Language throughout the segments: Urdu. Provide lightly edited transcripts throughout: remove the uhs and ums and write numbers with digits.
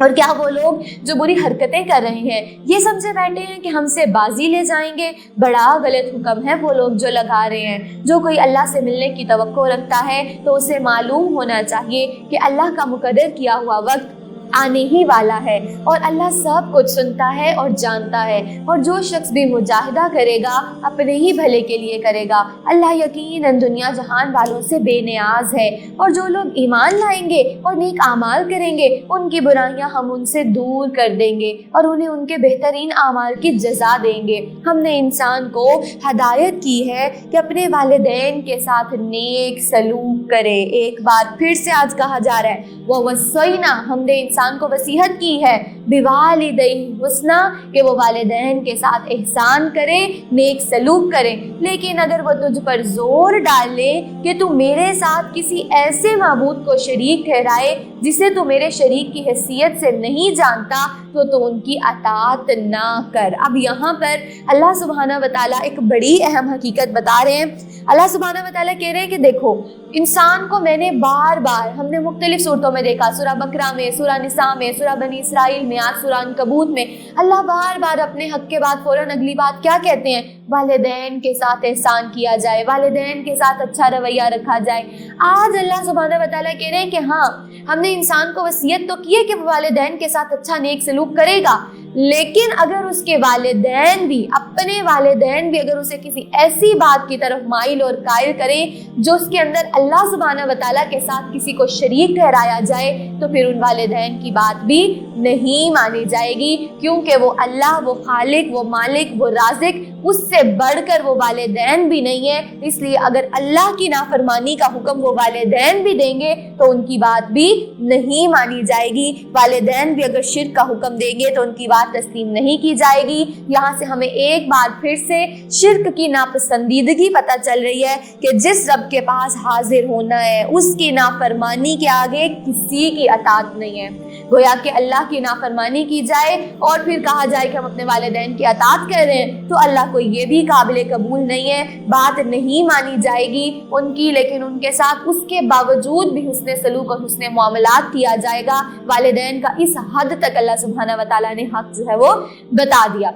اور کیا وہ لوگ جو بری حرکتیں کر رہے ہیں یہ سمجھے بیٹھے ہیں کہ ہم سے بازی لے جائیں گے؟ بڑا غلط حکم ہے وہ لوگ جو لگا رہے ہیں۔ جو کوئی اللہ سے ملنے کی توقع رکھتا ہے تو اسے معلوم ہونا چاہیے کہ اللہ کا مقرر کیا ہوا وقت آنے ہی والا ہے، اور اللہ سب کچھ سنتا ہے اور جانتا ہے، اور جو شخص بھی مجاہدہ کرے گا اپنے ہی بھلے کے لیے کرے گا۔ اللہ یقیناً دنیا جہان والوں سے بے نیاز ہے، اور جو لوگ ایمان لائیں گے اور نیک اعمال کریں گے ان کی برائیاں ہم ان سے دور کر دیں گے اور انہیں ان کے بہترین اعمال کی جزا دیں گے۔ ہم نے انسان کو ہدایت کی ہے کہ اپنے والدین کے ساتھ نیک سلوک کرے۔ ایک بار پھر سے آج کہا جا رہا ہے وَوَصَّيْنَا، ہم نے انسان کو وصیحت کی ہے بِوَالِدَيْهِ حُسْنًا، کہ وہ والدین کے ساتھ احسان کرے، نیک سلوک کرے۔ لیکن اگر وہ تجھ پر زور ڈال لے کہ تو میرے ساتھ کسی ایسے معبود کو شریک ٹھہرائے جسے تو میرے شریک کی حیثیت سے نہیں جانتا تو ان کی اطاعت نہ کر۔ اب یہاں پر اللہ سبحانہ وتعالیٰ ایک بڑی اہم حقیقت بتا رہے ہیں۔ اللہ سبحانہ وتعالیٰ کہہ رہے ہیں کہ دیکھو انسان کو میں نے بار بار، ہم نے مختلف صورتوں میں دیکھا، سورہ بقرہ میں، سورہ نساء میں، سورہ بنی اسرائیل میں، آج سورہ عنکبوت میں، اللہ بار بار اپنے حق کے بعد فوراً اگلی بات کیا کہتے ہیں؟ والدین کے ساتھ احسان کیا جائے، والدین کے ساتھ اچھا رویہ رکھا جائے۔ آج اللہ سبحانہ وتعالیٰ کہہ رہے ہیں کہ ہاں ہم نے انسان کو وصیت تو کی ہے کہ وہ والدین کے ساتھ اچھا نیک سلوک کرے گا، لیکن اگر اس کے والدین بھی، اپنے والدین بھی اگر اسے کسی ایسی بات کی طرف مائل اور قائل کریں جو اس کے اندر اللہ سبحانہ وتعالیٰ کے ساتھ کسی کو شریک ٹھہرایا جائے تو پھر ان والدین کی بات بھی نہیں مانی جائے گی، کیونکہ وہ اللہ، وہ خالق، وہ مالک، وہ رازق، اس سے بڑھ کر وہ والدین بھی نہیں ہے۔ اس لیے اگر اللہ کی نافرمانی کا حکم وہ والدین بھی دیں گے تو ان کی بات بھی نہیں مانی جائے گی، والدین بھی اگر شرک کا حکم دیں گے تو ان کی بات تسلیم نہیں کی جائے گی۔ یہاں سے ہمیں ایک بار پھر سے شرک کی ناپسندیدگی پتہ چل رہی ہے کہ جس رب کے پاس حاضر ہونا ہے اس کی نافرمانی کے آگے کسی کی اطاعت نہیں ہے۔ گویا کہ اللہ کی نافرمانی کی جائے اور پھر کہا جائے کہ ہم اپنے والدین کی اطاعت کر رہے ہیں تو اللہ کو یہ بھی قابل قبول نہیں ہے، بات نہیں مانی جائے گی ان کی، لیکن ان کے ساتھ اس کے باوجود بھی حسن سلوک اور حسن معاملات کیا جائے گا۔ والدین کا اس حد تک اللہ سبحانہ وتعالیٰ نے حق جو ہے وہ بتا دیا۔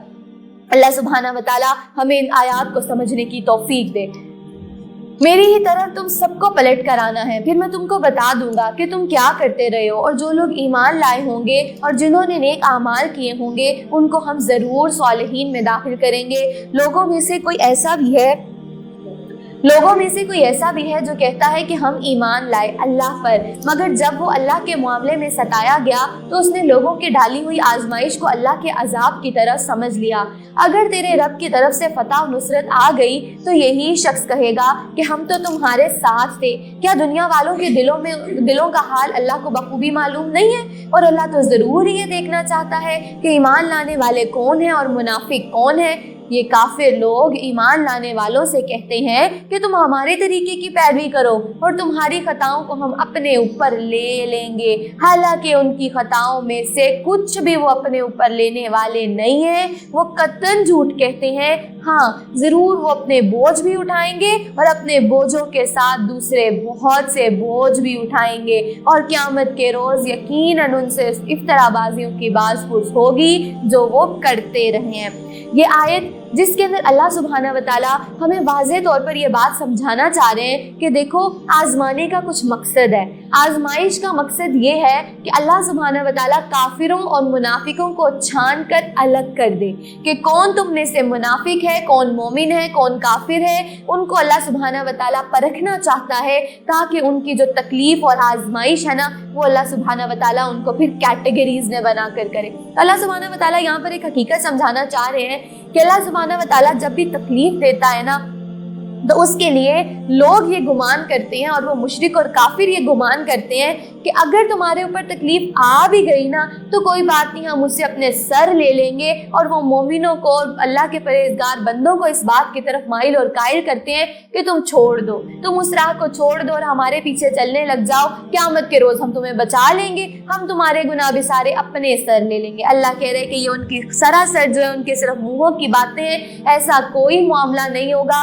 اللہ سبحانہ وتعالیٰ ہمیں ان آیات کو سمجھنے کی توفیق دے۔ میری ہی طرف تم سب کو پلٹ کر آنا ہے، پھر میں تم کو بتا دوں گا کہ تم کیا کرتے رہے ہو، اور جو لوگ ایمان لائے ہوں گے اور جنہوں نے نیک اعمال کیے ہوں گے ان کو ہم ضرور صالحین میں داخل کریں گے۔ لوگوں میں سے کوئی ایسا بھی ہے جو کہتا ہے کہ ہم ایمان لائے اللہ پر، مگر جب وہ اللہ کے معاملے میں ستایا گیا تو اس نے لوگوں کی ڈالی ہوئی آزمائش کو اللہ کے عذاب کی طرح سمجھ لیا۔ اگر تیرے رب کی طرف سے فتح و نصرت آ گئی تو یہی شخص کہے گا کہ ہم تو تمہارے ساتھ تھے۔ کیا دنیا والوں کے دلوں کا حال اللہ کو بخوبی معلوم نہیں ہے؟ اور اللہ تو ضرور یہ دیکھنا چاہتا ہے کہ ایمان لانے والے کون ہیں اور منافق کون ہیں۔ یہ کافر لوگ ایمان لانے والوں سے کہتے ہیں کہ تم ہمارے طریقے کی پیروی کرو اور تمہاری خطاؤں کو ہم اپنے اوپر لے لیں گے، حالانکہ ان کی خطاؤں میں سے کچھ بھی وہ اپنے اوپر لینے والے نہیں ہیں۔ وہ قطعاً جھوٹ کہتے ہیں، ہاں ضرور وہ اپنے بوجھ بھی اٹھائیں گے اور اپنے بوجھوں کے ساتھ دوسرے بہت سے بوجھ بھی اٹھائیں گے، اور قیامت کے روز یقیناً ان سے افترا بازیوں کی باز پرس ہوگی جو وہ کرتے رہے ہیں۔ یہ آیت جس کے اندر اللہ سبحانہ وتعالیٰ ہمیں واضح طور پر یہ بات سمجھانا چاہ رہے ہیں کہ دیکھو آزمانے کا کچھ مقصد ہے۔ آزمائش کا مقصد یہ ہے کہ اللہ سبحانہ وتعالیٰ کافروں اور منافقوں کو چھان کر الگ کر دے کہ کون تم میں سے منافق ہے، کون مومن ہے، کون کافر ہے۔ ان کو اللہ سبحانہ وتعالیٰ پرکھنا چاہتا ہے تاکہ ان کی جو تکلیف اور آزمائش ہے نا وہ اللہ سبحانہ وتعالیٰ ان کو پھر کیٹیگریز میں بنا کر کرے۔ اللہ سبحانہ وتعالیٰ یہاں پر ایک حقیقت سمجھانا چاہ رہے ہیں کہ اللہ سبحانہ وتعالیٰ جب بھی تکلیف دیتا ہے نا تو اس کے لیے لوگ یہ گمان کرتے ہیں اور وہ مشرک اور کافر یہ گمان کرتے ہیں کہ اگر تمہارے اوپر تکلیف آ بھی گئی نا تو کوئی بات نہیں، ہم اسے اپنے سر لے لیں گے۔ اور وہ مومنوں کو، اللہ کے پرہیزگار بندوں کو اس بات کی طرف مائل اور قائل کرتے ہیں کہ تم چھوڑ دو، تم اس راہ کو چھوڑ دو اور ہمارے پیچھے چلنے لگ جاؤ، قیامت کے روز ہم تمہیں بچا لیں گے، ہم تمہارے گناہ بھی سارے اپنے سر لے لیں گے۔ اللہ کہہ رہے کہ یہ ان کی سراسر جو ہے ان کے صرف منہوں کی باتیں ہیں، ایسا کوئی معاملہ نہیں ہوگا۔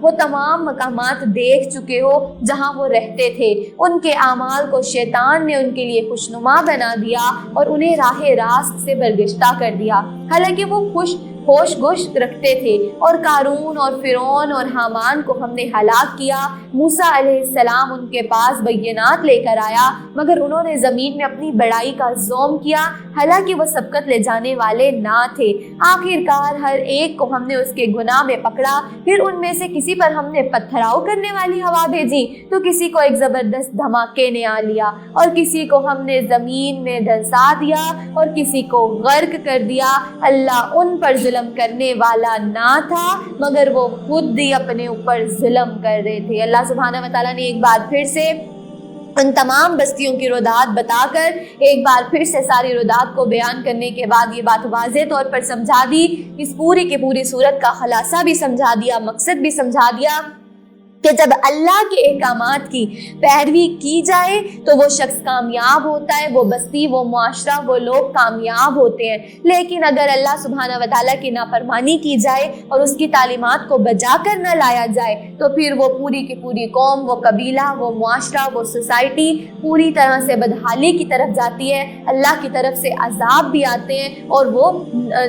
وہ تمام مقامات دیکھ چکے ہو جہاں وہ رہتے تھے، ان کے اعمال کو شیطان نے ان کے لیے خوشنما بنا دیا اور انہیں راہ راست سے برگشتہ کر دیا، حالانکہ وہ ہوش گوشت رکھتے تھے۔ اور قارون اور فرعون اور حامان کو ہم نے ہلاک کیا، موسیٰ علیہ السلام ان کے پاس بینات لے کر آیا، مگر انہوں نے زمین میں اپنی بڑائی کا زوم کیا، حالانکہ وہ سبقت لے جانے والے نہ تھے۔ آخرکار ہر ایک کو ہم نے اس کے گناہ میں پکڑا، پھر ان میں سے کسی پر ہم نے پتھراؤ کرنے والی ہوا بھیجی تو کسی کو ایک زبردست دھماکے نے آ لیا، اور کسی کو ہم نے زمین میں دھنسا دیا اور کسی کو غرق کر دیا۔ اللہ ان پر ظلم کرنے والا نہ تھا، مگر وہ خود ہی اپنے اوپر ظلم کر رہے تھے۔ اللہ سبحانہ و تعالیٰ نے ایک بار پھر سے ان تمام بستیوں کی رودات بتا کر ایک بار پھر سے ساری رودات کو بیان کرنے کے بعد یہ بات واضح طور پر سمجھا دی، اس پوری کی پوری صورت کا خلاصہ بھی سمجھا دیا، مقصد بھی سمجھا دیا کہ جب اللہ کے احکامات کی پیروی کی جائے تو وہ شخص کامیاب ہوتا ہے، وہ بستی، وہ معاشرہ، وہ لوگ کامیاب ہوتے ہیں۔ لیکن اگر اللہ سبحانہ و تعالیٰ کی نافرمانی کی جائے اور اس کی تعلیمات کو بجا کر نہ لایا جائے تو پھر وہ پوری کی پوری قوم، وہ قبیلہ، وہ معاشرہ، وہ سوسائٹی پوری طرح سے بدحالی کی طرف جاتی ہے، اللہ کی طرف سے عذاب بھی آتے ہیں اور وہ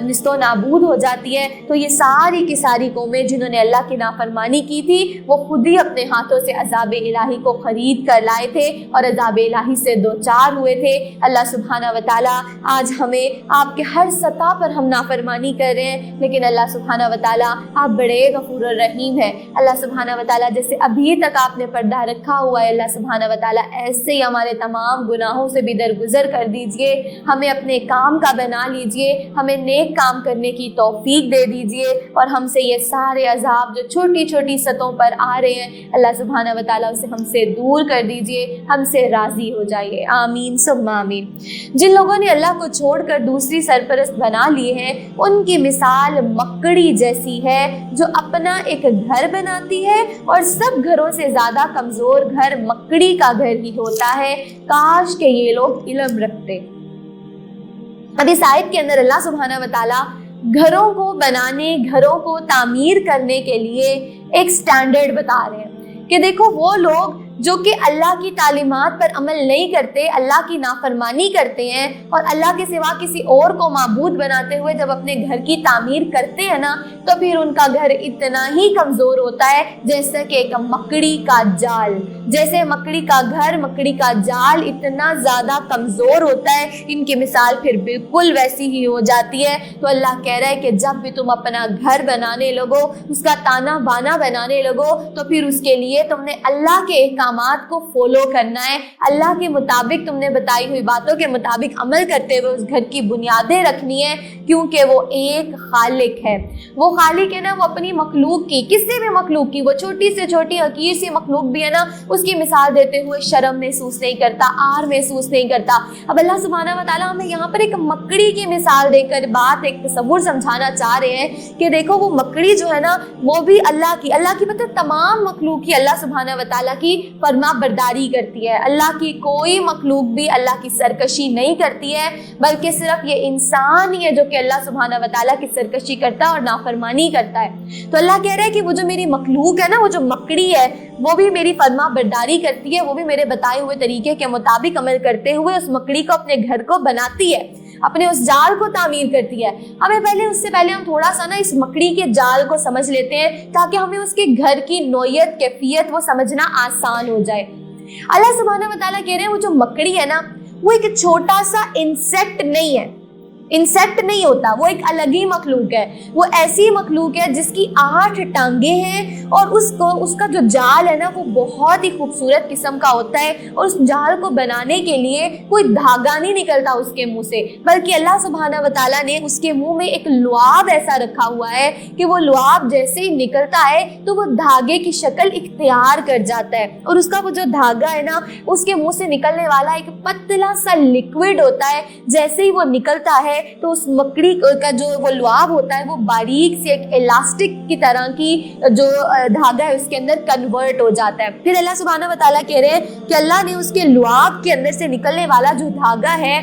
نیست و نابود ہو جاتی ہے۔ تو یہ ساری کی ساری قومیں جنہوں نے اللہ کی نافرمانی کی تھی وہ خود ہی اپنے ہاتھوں سے عذاب الہی کو خرید کر لائے تھے اور عذاب الہی سے دوچار ہوئے تھے۔ اللہ سبحانہ و تعالیٰ آج ہمیں آپ کے ہر سطح پر ہم نافرمانی کر رہے ہیں، لیکن اللہ سبحانہ و تعالیٰ آپ بڑے غفور الرحیم ہیں۔ اللہ سبحانہ و تعالیٰ جیسے ابھی تک آپ نے پردہ رکھا ہوا ہے، اللہ سبحانہ و تعالیٰ ایسے ہی ہمارے تمام گناہوں سے بھی درگزر کر دیجئے، ہمیں اپنے کام کا بنا لیجئے، ہمیں نیک کام کرنے کی توفیق دے دیجئے، اور ہم سے یہ سارے عذاب جو چھوٹی چھوٹی سطحوں پر آ رہے ہیں اللہ سبحانہ و تعالیٰ اسے ہم سے دور کر دیجئے، ہم سے راضی ہو جائیے، آمین ثم آمین۔ جن لوگوں نے اللہ کو چھوڑ کر دوسری سرپرست بنا لیے ہیں ان کی مثال مکڑی جیسی ہے جو اپنا ایک گھر بناتی ہے، اور سب گھروں سے زیادہ کمزور گھر مکڑی کا گھر ہی ہوتا ہے، کاش کہ یہ لوگ علم رکھتے۔ اب اس آیت کے اندر اللہ سبحانہ و تعالیٰ گھروں کو بنانے، گھروں کو تعمیر کرنے کے لیے ایک سٹینڈرڈ بتا رہے ہیں کہ دیکھو وہ لوگ جو کہ اللہ کی تعلیمات پر عمل نہیں کرتے، اللہ کی نافرمانی کرتے ہیں اور اللہ کے سوا کسی اور کو معبود بناتے ہوئے جب اپنے گھر کی تعمیر کرتے ہیں نا تو پھر ان کا گھر اتنا ہی کمزور ہوتا ہے جیسے کہ ایک مکڑی کا جال، جیسے مکڑی کا گھر، مکڑی کا جال اتنا زیادہ کمزور ہوتا ہے، ان کی مثال پھر بالکل ویسی ہی ہو جاتی ہے۔ تو اللہ کہہ رہا ہے کہ جب بھی تم اپنا گھر بنانے لگو، اس کا تانا بانا بنانے لگو، تو پھر اس کے لیے تم نے اللہ کے احکامات کو فالو کرنا ہے، اللہ کے مطابق تم نے بتائی ہوئی باتوں کے مطابق عمل کرتے ہوئے اس گھر کی بنیادیں رکھنی ہے، کیونکہ وہ ایک خالق ہے۔ وہ خالق ہے نا، وہ اپنی مخلوق کی، کسی بھی مخلوق کی، وہ چھوٹی سے چھوٹی حقیر سی مخلوق بھی ہے نا، اس کی مثال دیتے ہوئے شرم محسوس نہیں کرتا، آر محسوس نہیں کرتا۔ اب اللہ سبحانہ و تعالیٰ ہمیں یہاں پر ایک مکڑی کی مثال دے کر بات ایک تصور سمجھانا چاہ رہے ہیں کہ دیکھو وہ مکڑی جو ہے نا وہ بھی اللہ کی مطلب تمام مخلوق کی اللہ سبحانہ و تعالیٰ کی فرما برداری کرتی ہے، اللہ کی کوئی مخلوق بھی اللہ کی سرکشی نہیں کرتی ہے، بلکہ صرف یہ انسان ہی ہے جو کہ اللہ سبحانہ و تعالیٰ کی سرکشی کرتا ہے اور نافرمانی کرتا ہے۔ تو اللہ کہہ رہا ہے کہ وہ جو میری مخلوق ہے نا، وہ جو مکڑی ہے وہ بھی میری فرما برداری کرتی ہے، وہ بھی میرے بتائے ہوئے طریقے کے مطابق عمل کرتے ہوئے اس مکڑی کو اپنے گھر کو بناتی ہے، اپنے اس جال کو تعمیر کرتی ہے۔ ہمیں اس سے پہلے ہم تھوڑا سا نا اس مکڑی کے جال کو سمجھ لیتے ہیں تاکہ ہمیں اس کے گھر کی نوعیت، کیفیت وہ سمجھنا آسان ہو جائے۔ اللہ سبحانہ و تعالیٰ کہہ رہے ہیں وہ جو مکڑی ہے نا وہ ایک چھوٹا سا انسیکٹ نہیں ہے، انسیکٹ نہیں ہوتا، وہ ایک الگ ہی مخلوق ہے، وہ ایسی مخلوق ہے جس کی 8 ٹانگیں ہیں اور اس کا جو جال ہے نا وہ بہت ہی خوبصورت قسم کا ہوتا ہے، اور اس جال کو بنانے کے لیے کوئی دھاگا نہیں نکلتا اس کے منہ سے، بلکہ اللہ سبحانہ و تعالیٰ نے اس کے منہ میں ایک لعاب ایسا رکھا ہوا ہے کہ وہ لعاب جیسے ہی نکلتا ہے تو وہ دھاگے کی شکل اختیار کر جاتا ہے، اور اس کا وہ جو دھاگا ہے نا اس کے منہ سے نکلنے والا ایک پتلا سا لیکوڈ ہوتا ہے، جیسے ہی وہ نکلتا ہے تو اس مکڑی کا جو وہ لعاب ہوتا ہے وہ باریک سے ایک الاسٹک کی طرح کی جو دھاگا ہے اس کے اندر کنورٹ ہو جاتا ہے۔ پھر اللہ سبحانہ و تعالیٰ کہہ رہے ہیں کہ اللہ نے اس کے لعاب کے اندر سے نکلنے والا جو دھاگا ہے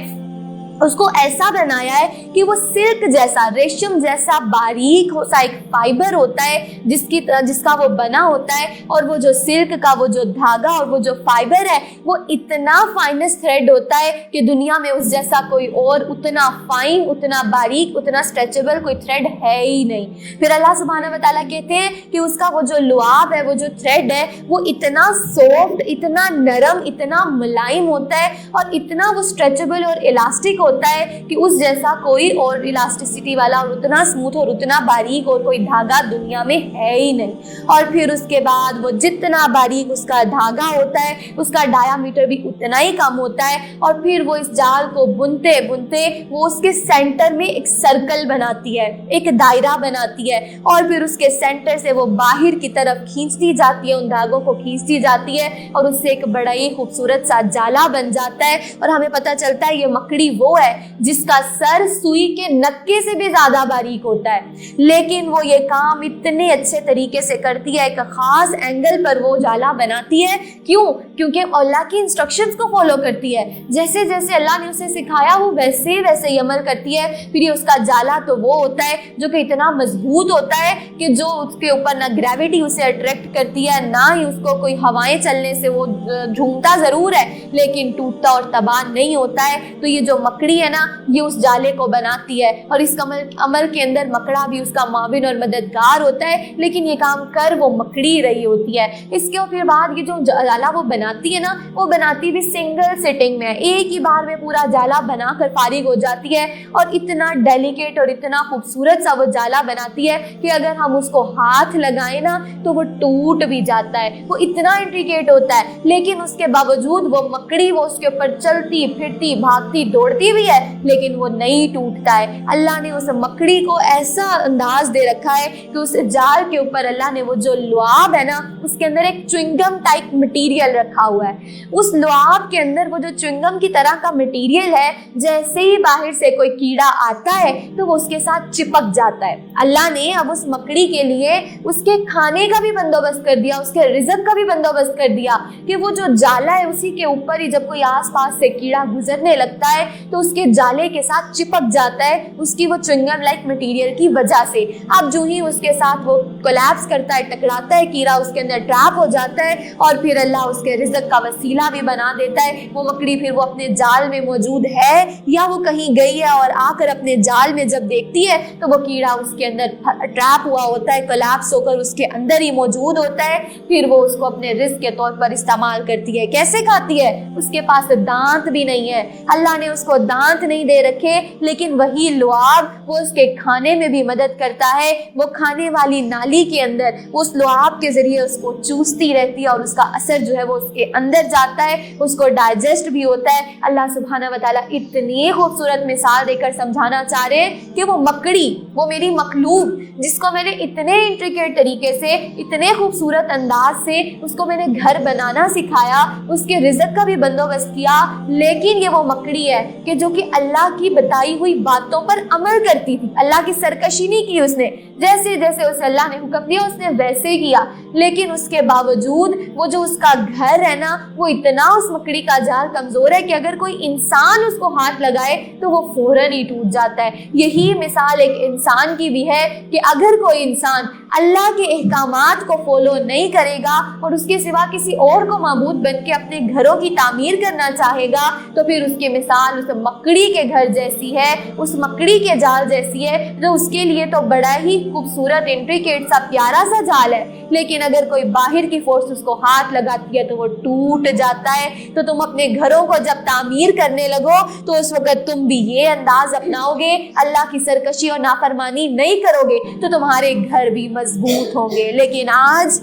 اس کو ایسا بنایا ہے کہ وہ سلک جیسا، ریشم جیسا باریک سا ایک فائبر ہوتا ہے جس کا وہ بنا ہوتا ہے، اور وہ جو سلک کا وہ جو دھاگا اور وہ جو فائبر ہے وہ اتنا فائنسٹ تھریڈ ہوتا ہے کہ دنیا میں اس جیسا کوئی اور اتنا فائن، اتنا باریک، اتنا اسٹریچبل کوئی تھریڈ ہے ہی نہیں۔ پھر اللہ سبحانہ و تعالیٰ کہتے ہیں کہ اس کا وہ جو لعاب ہے، وہ جو تھریڈ ہے، وہ اتنا سافٹ، اتنا نرم، اتنا ملائم ہوتا ہے اور اتنا وہ اسٹریچبل اور الاسٹک ہوتا ہے کہ اس جیسا کوئی اور الاسٹیسٹی والا اور اتنا اسموتھ اور اتنا باریک اور کوئی دھاگا دنیا میں ہے ہی نہیں۔ اور پھر اس کے بعد وہ جتنا باریک اس کا دھاگا ہوتا ہے اس کا ڈایا میٹر بھی اتنا ہی کم ہوتا ہے، اور پھر وہ اس جال کو بنتے بنتے وہ اس کے سینٹر میں ایک سرکل بناتی ہے، ایک دائرہ بناتی ہے، اور پھر اس کے سینٹر سے وہ باہر کی طرف کھینچتی جاتی ہے، ان دھاگوں کو کھینچتی جاتی ہے، اور اس سے ایک بڑا ہی خوبصورت سا جالا بن جاتا ہے۔ اور ہمیں پتہ چلتا ہے یہ مکڑی وہ ہے جس کا سر سوئی کے نکے سے بھی زیادہ باریک ہوتا ہے، لیکن وہ یہ کام اتنے اچھے طریقے سے کرتی ہے، ایک خاص اینگل پر وہ جالا بناتی ہے۔ کیوں؟ کیونکہ اللہ کی انسٹرکشنز کو فالو کرتی ہے، جیسے جیسے اللہ نے اسے سکھایا وہ ویسے ویسے ہی عمل کرتی ہے۔ پھر یہ اس کا جالا تو وہ ہوتا ہے جو کہ اتنا مضبوط ہوتا ہے کہ جو اس کے اوپر نہ گریوٹی اسے اٹریکٹ کرتی ہے، نہ ہی اس کو کوئی ہوائیں چلنے سے وہ جھومتا ضرور ہے لیکن ٹوٹتا اور تباہ نہیں ہوتا ہے۔ تو یہ جو مکڑی ہے نا، یہ اس جالے کو بناتی ہے، اور اس عمل کے اندر مکڑا بھی اس کا معاون اور مددگار ہوتا ہے، لیکن یہ کام کر وہ مکڑی رہی ہوتی ہے۔ اس کے پھر بعد یہ جو جالا وہ بناتی ہے نا، وہ بناتی بھی سنگل سٹنگ میں، ایک ہی بار میں پورا جالا بنا کر فارغ ہو جاتی ہے، اور اتنا ڈیلیکیٹ اور اتنا خوبصورت سا وہ جالا بناتی ہے کہ اگر ہم اس کو ہاتھ لگائیں نا تو وہ ٹوٹ بھی جاتا ہے، وہ اتنا انٹریکیٹ ہوتا ہے۔ لیکن اس کے باوجود وہ مکڑی وہ اس کے اوپر چلتی پھرتی بھاگتی دوڑتی بھی ہے لیکن وہ نہیں ٹوٹتا ہے۔ اللہ نے اس مکڑی کو ایسا انداز دے رکھا ہے کہ اس جال کے اوپر اللہ نے وہ جو لعاب ہے نا، اس کے اندر ایک چوئنگم ٹائپ مٹیریل رکھا ہوا ہے۔ اس لعاب کے اندر وہ جو چوئنگم کی طرح کا مٹیریل ہے، جیسے ہی باہر سے کوئی کیڑا آتا ہے تو وہ اس کے ساتھ چپک جاتا ہے۔ اللہ نے اب اس مکڑی کے لیے اس کے کھانے کا بھی بندوبست کر دیا، اس کے رزق کا بھی بندوبست کر دیا کہ وہ جو جالا ہے اسی کے اوپر ہی جب کوئی آس پاس سے کیڑا گزرنے لگتا ہے تو اس کے جالے کے ساتھ چپک جاتا ہے، اس کی وہ چوئنگم لائک مٹیریل کی وجہ سے۔ اب جو ہی اس کے ساتھ وہ کولیپس کرتا ہے، ٹکراتا ہے کیڑا، اس کے اندر ٹریپ ہو جاتا ہے، اور پھر اللہ اس کے رزق کا وسیلہ بھی بنا دیتا ہے۔ وہ مکڑی پھر وہ اپنے جال میں موجود ہے یا وہ کہیں گئی ہے اور آ کر اپنے جال میں جب دیکھتی ہے تو وہ کیڑا اس کے اندر ٹریپ ہوا ہوتا ہے، کولیپس ہو کر اس کے اندر ہی موجود ہوتا ہے۔ پھر وہ اس کو اپنے رزق کے طور پر استعمال کرتی ہے۔ کیسے کھاتی ہے؟ اس کے پاس دانت بھی نہیں ہے، اللہ نے اس کو دانت نہیں دے رکھے، لیکن وہی لعاب وہ اس کے کھانے میں بھی مدد کرتا ہے۔ وہ کھانے والی نالی کے اندر اس لعاب کے ذریعے اس کو چوستی رہتی ہے اور اس کا اثر جو ہے وہ اس کے اندر جاتا ہے، اس کو ڈائجسٹ بھی ہوتا ہے۔ اللہ سبحانہ و تعالیٰ اتنی خوبصورت مثال دے کر سمجھانا چاہ رہے ہیں کہ وہ مکڑی، وہ میری مخلوق جس کو میں نے اتنے انٹریکیٹ طریقے سے، اتنے خوبصورت انداز سے اس کو میں نے گھر بنانا سکھایا، اس کے رزق کا بھی بندوبست کیا، لیکن یہ وہ مکڑی ہے کہ جو کہ اللہ کی بتائی ہوئی باتوں پر عمل کرتی تھی، اللہ کی سرکشی نہیں کی اس نے، جیسے جیسے اسے اللہ نے حکم دیا اس نے ویسے ہی کیا، لیکن اس کے باوجود وہ جو اس کا گھر ہے نا، وہ اتنا اس مکڑی کا جال کمزور ہے کہ اگر کوئی انسان اس کو ہاتھ لگائے تو وہ فوراً ہی ٹوٹ جاتا ہے۔ یہی مثال ایک انسان کی بھی ہے کہ اگر کوئی انسان اللہ کے احکامات کو فالو نہیں کرے گا اور اس کے سوا کسی اور کو معبود بن کے اپنے گھروں کی تعمیر کرنا چاہے گا تو پھر اس کی مثال اس مکڑی کے گھر جیسی ہے، اس مکڑی کے جال جیسی ہے، جو اس کے لیے تو بڑا ہی خوبصورت انٹریکیٹ سا پیارا سا جال ہے، لیکن اگر کوئی باہر کی فورس اس کو ہاتھ لگاتی ہے تو وہ ٹوٹ جاتا ہے۔ تو تم اپنے گھروں کو جب تعمیر کرنے لگو تو اس وقت تم بھی یہ انداز اپناؤ گے، اللہ کی سرکشی اور نافرمانی نہیں کرو گے تو تمہارے گھر بھی مضبوط ہوں گے۔ لیکن آج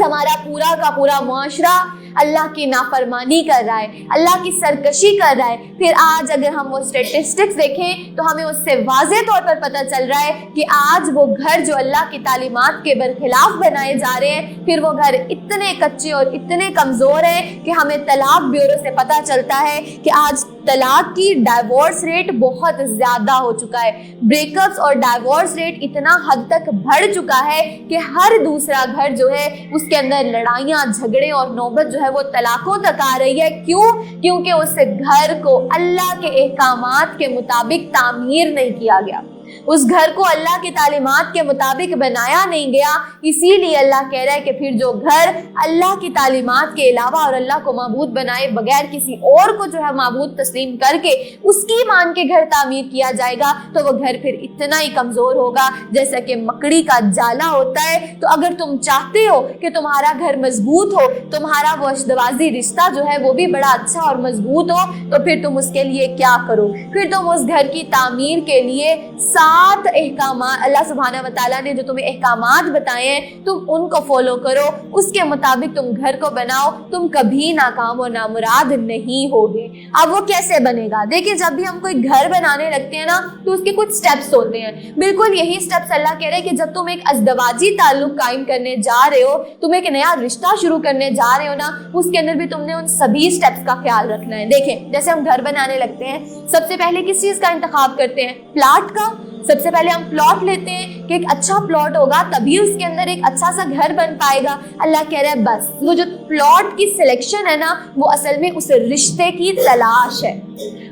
ہمارا پورا کا پورا معاشرہ اللہ کی نافرمانی کر رہا ہے، اللہ کی سرکشی کر رہا ہے۔ پھر آج اگر ہم وہ اسٹیٹسٹکس دیکھیں تو ہمیں اس سے واضح طور پر پتہ چل رہا ہے کہ آج وہ گھر جو اللہ کی تعلیمات کے برخلاف بنائے جا رہے ہیں، پھر وہ گھر اتنے کچے اور اتنے کمزور ہیں کہ ہمیں طلاق بیورو سے پتہ چلتا ہے کہ آج طلاق کی ڈائیورس ریٹ بہت زیادہ ہو چکا ہے. بریک اپس اور ڈائیورس ریٹ اتنا حد تک بڑھ چکا ہے کہ ہر دوسرا گھر جو ہے اس کے اندر لڑائیاں, جھگڑے اور نوبت جو ہے وہ طلاقوں تک آ رہی ہے. کیوں؟ کیونکہ اس گھر کو اللہ کے احکامات کے مطابق تعمیر نہیں کیا گیا, اس گھر کو اللہ کی تعلیمات کے مطابق بنایا نہیں گیا. اسی لیے اللہ کہہ رہا ہے کہ پھر جو گھر اللہ کی تعلیمات کے علاوہ اور اللہ کو معبود بنائے بغیر کسی اور کو جو ہے معبود تسلیم کر کے اس کی مان کے گھر تعمیر کیا جائے گا تو وہ گھر پھر اتنا ہی کمزور ہوگا جیسا کہ مکڑی کا جالا ہوتا ہے. تو اگر تم چاہتے ہو کہ تمہارا گھر مضبوط ہو, تمہارا وہ اشدوازی رشتہ جو ہے وہ بھی بڑا اچھا اور مضبوط ہو, تو پھر تم اس کے لیے کیا کرو؟ پھر تم اس گھر کی تعمیر کے لیے 7 احکامات, اللہ سبحانہ و تعالیٰ نے جو تمہیں احکامات بتائے ہیں تم ان کو فالو کرو, اس کے مطابق تم گھر کو بناؤ, تم کبھی ناکام و نامراد نہیں ہوگے. اب وہ کیسے بنے گا؟ دیکھیں, جب بھی ہم کوئی گھر بنانے لگتے ہیں نا تو اس کے کچھ سٹیپس ہوتے ہیں. بالکل یہی سٹیپس اللہ کہہ رہے ہیں کہ جب تم ایک ازدواجی تعلق قائم کرنے جا رہے ہو, تم ایک نیا رشتہ شروع کرنے جا رہے ہو نا, اس کے اندر بھی تم نے ان سبھی سٹیپس کا خیال رکھنا ہے. دیکھیں, جیسے ہم گھر بنانے لگتے ہیں, سب سے پہلے کس چیز کا انتخاب کرتے ہیں؟ پلاٹ کا. سب سے پہلے ہم پلاٹ لیتے ہیں کہ ایک اچھا پلاٹ ہوگا تبھی اس کے اندر ایک اچھا سا گھر بن پائے گا. اللہ کہہ رہا ہے بس وہ جو پلاٹ کی سلیکشن ہے نا وہ اصل میں اس رشتے کی تلاش ہے.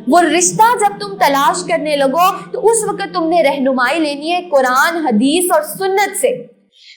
وہ رشتہ جب تم تلاش کرنے لگو تو اس وقت تم نے رہنمائی لینی ہے قرآن, حدیث اور سنت سے.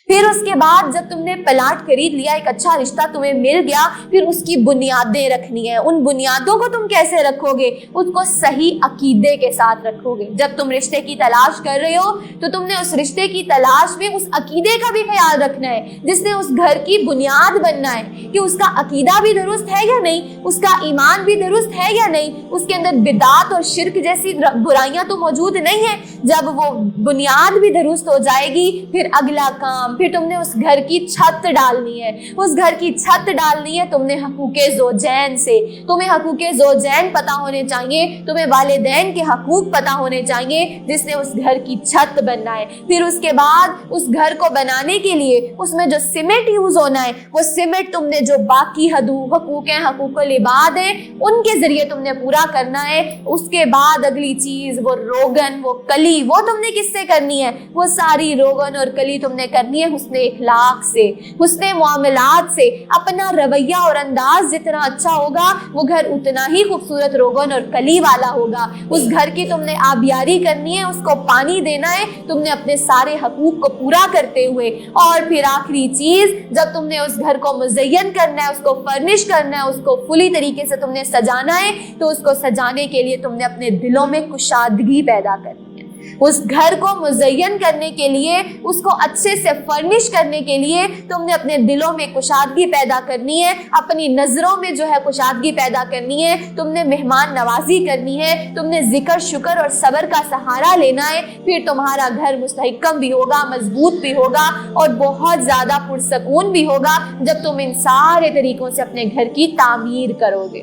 پھر اس کے بعد جب تم نے پلاٹ خرید لیا, ایک اچھا رشتہ تمہیں مل گیا, پھر اس کی بنیادیں رکھنی ہے. ان بنیادوں کو تم کیسے رکھو گے؟ اس کو صحیح عقیدے کے ساتھ رکھو گے. جب تم رشتے کی تلاش کر رہے ہو تو تم نے اس رشتے کی تلاش میں اس عقیدے کا بھی خیال رکھنا ہے جس نے اس گھر کی بنیاد بننا ہے, کہ اس کا عقیدہ بھی درست ہے یا نہیں, اس کا ایمان بھی درست ہے یا نہیں, اس کے اندر بدعت اور شرک جیسی برائیاں تو موجود نہیں ہیں. جب وہ بنیاد بھی درست ہو جائے گی پھر اگلا کام, پھر تم نے اس گھر کی چھت ڈالنی ہے. اس گھر کی چھت ڈالنی ہے تم نے حقوق زوجین سے. تمہیں حقوق زوجین پتہ ہونے چاہیے, تمہیں والدین کے حقوق پتہ ہونے چاہیے جس نے اس گھر کی چھت بننا ہے. پھر اس کے بعد اس گھر کو بنانے کے لیے اس میں جو سیمنٹ یوز ہونا ہے وہ سیمنٹ تم نے جو باقی حقوق ہیں, حقوق العباد ہیں, ان کے ذریعے تم نے پورا کرنا ہے. اس کے بعد اگلی چیز وہ روغن, وہ کلی, وہ تم نے کس سے کرنی ہے؟ وہ ساری روغن اور کلی تم نے کرنی ہے حسن اخلاق سے, حسن معاملات سے. اپنا رویہ اور انداز جتنا اچھا ہوگا وہ گھر اتنا ہی خوبصورت روغن اور کلی والا ہوگا. اس گھر کی تم نے آبیاری کرنی ہے, اس کو پانی دینا ہے تم نے اپنے سارے حقوق کو پورا کرتے ہوئے. اور پھر آخری چیز, جب تم نے اس گھر کو مزین کرنا ہے, اس کو فرنش کرنا ہے, اس کو فلی طریقے سے تم نے سجانا ہے, تو اس کو سجانے کے لیے تم نے اپنے دلوں میں کشادگی پیدا کرنی ہے. اس گھر کو مزین کرنے کے لیے, اس کو اچھے سے فرنش کرنے کے لیے تم نے اپنے دلوں میں کشادگی پیدا کرنی ہے, اپنی نظروں میں جو ہے کشادگی پیدا کرنی ہے, تم نے مہمان نوازی کرنی ہے, تم نے ذکر شکر اور صبر کا سہارا لینا ہے. پھر تمہارا گھر مستحکم بھی ہوگا, مضبوط بھی ہوگا اور بہت زیادہ پرسکون بھی ہوگا جب تم ان سارے طریقوں سے اپنے گھر کی تعمیر کرو گے.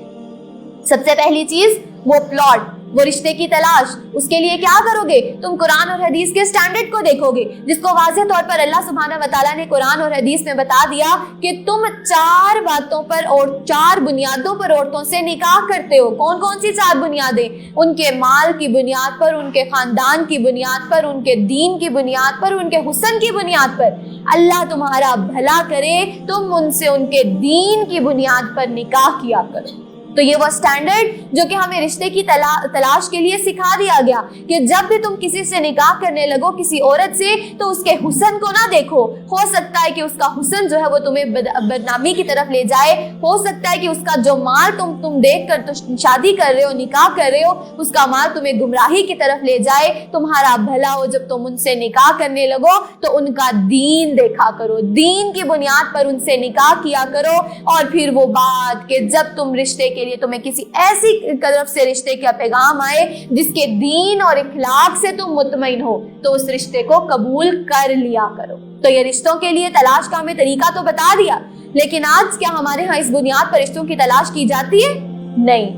سب سے پہلی چیز وہ پلاٹ, وہ رشتے کی تلاش. اس کے لیے کیا کرو گے؟ تم قرآن اور حدیث کے سٹینڈرڈ کو دیکھو گے, جس کو واضح طور پر اللہ سبحانہ و تعالیٰ نے قرآن اور حدیث میں بتا دیا کہ تم 4 باتوں پر اور 4 بنیادوں پر عورتوں سے نکاح کرتے ہو. کون کون سی 4 بنیادیں؟ ان کے مال کی بنیاد پر, ان کے خاندان کی بنیاد پر, ان کے دین کی بنیاد پر, ان کے حسن کی بنیاد پر. اللہ تمہارا بھلا کرے, تم ان سے ان کے دین کی بنیاد پر نکاح کیا کرو. تو یہ وہ سٹینڈرڈ جو کہ ہمیں رشتے کی تلاش کے لیے سکھا دیا گیا کہ جب بھی تم کسی سے نکاح کرنے لگو, کسی عورت سے, تو اس کے حسن کو نہ دیکھو. ہو سکتا ہے کہ اس کا حسن جو ہے وہ تمہیں بدنامی کی طرف لے جائے, ہو سکتا ہے کہ اس کا جو مال تم دیکھ کر تو شادی کر رہے ہو, نکاح کر رہے ہو, اس کا مال تمہیں گمراہی کی طرف لے جائے. تمہارا بھلا ہو جب تم ان سے نکاح کرنے لگو تو ان کا دین دیکھا کرو, دین کی بنیاد پر ان سے نکاح کیا کرو. اور پھر وہ بات کہ جب تم رشتے کے لیے تمہیں کسی ایسی طرف سے رشتے کا پیغام آئے جس کے دین اور اخلاق سے تم مطمئن ہو, تو اس رشتے کو قبول کر لیا کرو. تو یہ رشتوں کے لیے تلاش کا ہمیں طریقہ تو بتا دیا, لیکن آج کیا ہمارے ہاں اس بنیاد پر رشتوں کی تلاش کی جاتی ہے؟ نہیں.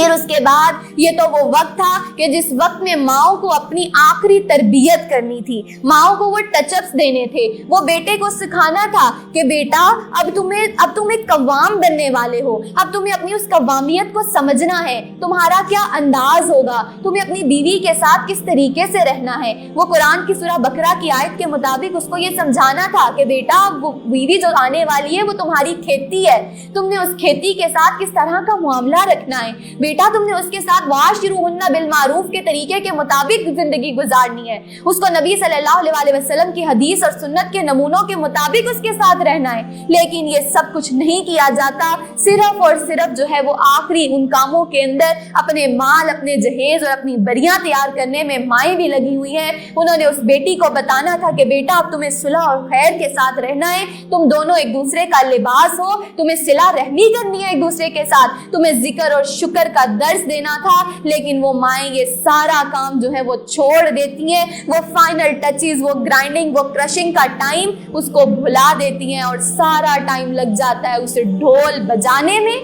پھر اس کے بعد یہ تو وہ وقت تھا کہ جس وقت میں ماؤں کو اپنی آخری تربیت کرنی تھی، ماؤں کو وہ ٹچ اپس دینے تھے، وہ بیٹے کو سکھانا تھا کہ بیٹا اب تم ایک قوام بننے والے ہو، اب تمہیں اپنی اس قوامیت کو سمجھنا ہے، تمہارا کیا انداز ہوگا، تمہیں اپنی بیوی کے ساتھ کس طریقے سے رہنا ہے۔ وہ قرآن کی سورہ بقرہ کی آیت کے مطابق اس کو یہ سمجھانا تھا کہ بیٹا وہ بیوی جو آنے والی ہے وہ تمہاری کھیتی ہے، تم نے اس کھیتی کے ساتھ کس طرح کا معاملہ رکھنا ہے، بیٹا تم نے اس کے ساتھ واشروہن بالمعروف کے طریقے کے مطابق زندگی گزارنی ہے، اس کو نبی صلی اللہ علیہ وسلم کی حدیث اور سنت کے نمونوں کے مطابق اس کے ساتھ رہنا ہے۔ لیکن یہ سب کچھ نہیں کیا جاتا، صرف اور صرف جو ہے وہ آخری ان کاموں کے اندر اپنے مال، اپنے جہیز اور اپنی بریاں تیار کرنے میں مائیں بھی لگی ہوئی ہیں۔ انہوں نے اس بیٹی کو بتانا تھا کہ بیٹا اب تمہیں صلح اور خیر کے ساتھ رہنا ہے، تم دونوں ایک دوسرے کا لباس ہو، تمہیں صلہ رحمی کرنی ہے ایک دوسرے کے ساتھ، تمہیں ذکر اور شکر کا درس دینا تھا۔ لیکن وہ مائیں یہ سارا کام جو ہے وہ چھوڑ دیتی ہیں، وہ فائنل ٹچز، وہ گرائنڈنگ، وہ کرشنگ کا ٹائم اس کو بھلا دیتی ہیں، اور سارا ٹائم لگ جاتا ہے اسے ڈھول بجانے میں،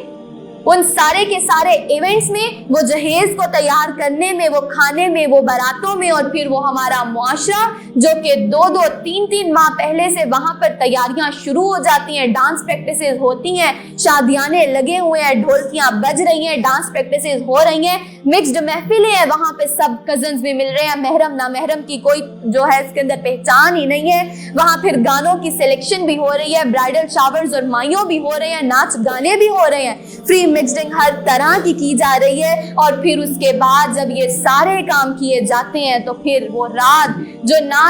ان سارے کے سارے ایونٹس میں، وہ جہیز کو تیار کرنے میں، وہ کھانے میں، وہ باراتوں میں، اور پھر وہ ہمارا معاشرہ جو کہ 2-3 ماہ پہلے سے وہاں پر تیاریاں شروع ہو جاتی ہیں، ڈانس پریکٹسز ہوتی ہیں، شادیانے لگے ہوئے ہیں، ڈھولکیاں بج رہی ہیں، ڈانس پریکٹسز ہو رہی ہیں، مکسڈ محفلیں ہیں، وہاں پہ سب کزنز بھی مل رہے ہیں، محرم نامحرم کی کوئی جو ہے اس کے اندر پہچان ہی نہیں ہے، وہاں پھر گانوں کی سلیکشن بھی ہو رہی ہے، برائڈل شاورز اور مائیوں بھی ہو رہے ہیں، ناچ گانے بھی ہو رہے ہیں، فری مکسڈنگ ہر طرح کی جا رہی ہے۔ اور پھر اس کے بعد جب یہ سارے کام کیے جاتے ہیں تو پھر وہ رات جو ناچ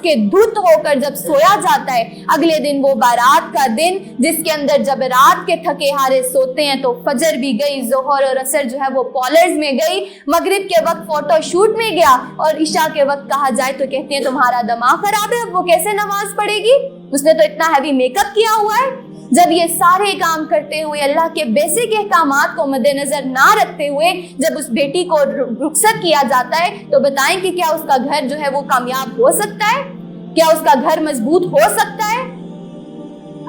کے دھت ہو کر جب سویا جاتا ہے، اگلے دن وہ بارات کا دن جس کے اندر جب رات کے تھکے ہارے سوتے ہیں تو فجر بھی گئی، ظہر اور عصر جو ہے وہ پالرز میں گئی، مغرب کے وقت فوٹو شوٹ میں گیا، اور عشاء کے وقت کہا جائے تو کہتے ہیں تمہارا دماغ خراب ہے، اب وہ کیسے نماز پڑھے گی، اس نے تو اتنا ہیوی میک اپ کیا ہوا ہے۔ جب یہ سارے کام کرتے ہوئے اللہ کے بیسک احکامات کو مد نظر نہ رکھتے ہوئے جب اس بیٹی کو رخصت کیا جاتا ہے تو بتائیں کہ کیا اس کا گھر جو ہے وہ کامیاب ہو سکتا ہے؟ کیا اس کا گھر مضبوط ہو سکتا ہے؟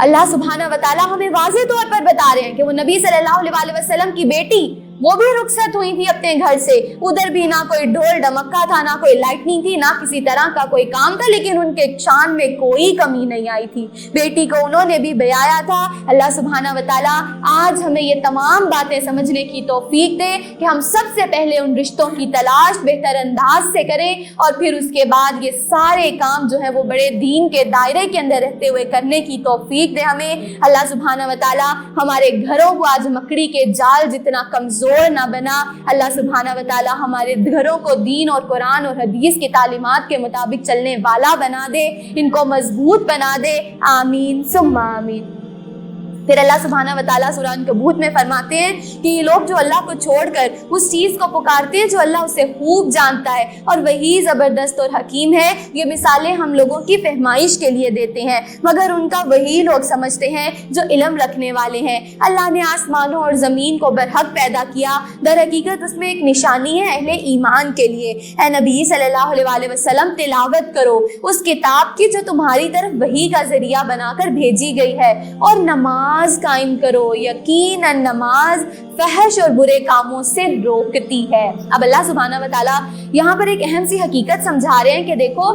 اللہ سبحانہ و تعالیٰ ہمیں واضح طور پر بتا رہے ہیں کہ وہ نبی صلی اللہ علیہ وسلم کی بیٹی وہ بھی رخصت ہوئی تھی اپنے گھر سے، ادھر بھی نہ کوئی ڈھول ڈمکا تھا، نہ کوئی لائٹنگ تھی، نہ کسی طرح کا کوئی کام تھا، لیکن ان کے شان میں کوئی کمی نہیں آئی تھی، بیٹی کو انہوں نے بھی بیایا تھا۔ اللہ سبحانہ و تعالیٰ آج ہمیں یہ تمام باتیں سمجھنے کی توفیق دے کہ ہم سب سے پہلے ان رشتوں کی تلاش بہتر انداز سے کریں، اور پھر اس کے بعد یہ سارے کام جو ہے وہ بڑے دین کے دائرے کے اندر رہتے ہوئے کرنے کی توفیق دے ہمیں۔ اللہ سبحانہ و تعالیٰ ہمارے گھروں کو آج مکڑی کے جال جتنا کمزور نہ بنا، اللہ سبحانہ و تعالی ہمارے گھروں کو دین اور قرآن اور حدیث کی تعلیمات کے مطابق چلنے والا بنا دے، ان کو مضبوط بنا دے، آمین ثم آمین۔ پھر اللہ سبحانہ و تعالیٰ سورہ عنکبوت میں فرماتے ہیں کہ یہ لوگ جو اللہ کو چھوڑ کر اس چیز کو پکارتے ہیں جو اللہ اسے خوب جانتا ہے اور وہی زبردست اور حکیم ہے، یہ مثالیں ہم لوگوں کی فہمائش کے لیے دیتے ہیں، مگر ان کا وہی لوگ سمجھتے ہیں جو علم رکھنے والے ہیں۔ اللہ نے آسمانوں اور زمین کو برحق پیدا کیا، در حقیقت اس میں ایک نشانی ہے اہل ایمان کے لیے۔ اے نبی صلی اللہ علیہ وسلم تلاوت کرو اس کتاب کی جو تمہاری طرف وحی کا ذریعہ بنا کر بھیجی گئی ہے، اور نماز قائم کرو، یقیناً نماز فحش اور برے کاموں سے روکتی ہے۔ اب اللہ سبحانہ و تعالیٰ یہاں پر ایک اہم سی حقیقت سمجھا رہے ہیں کہ دیکھو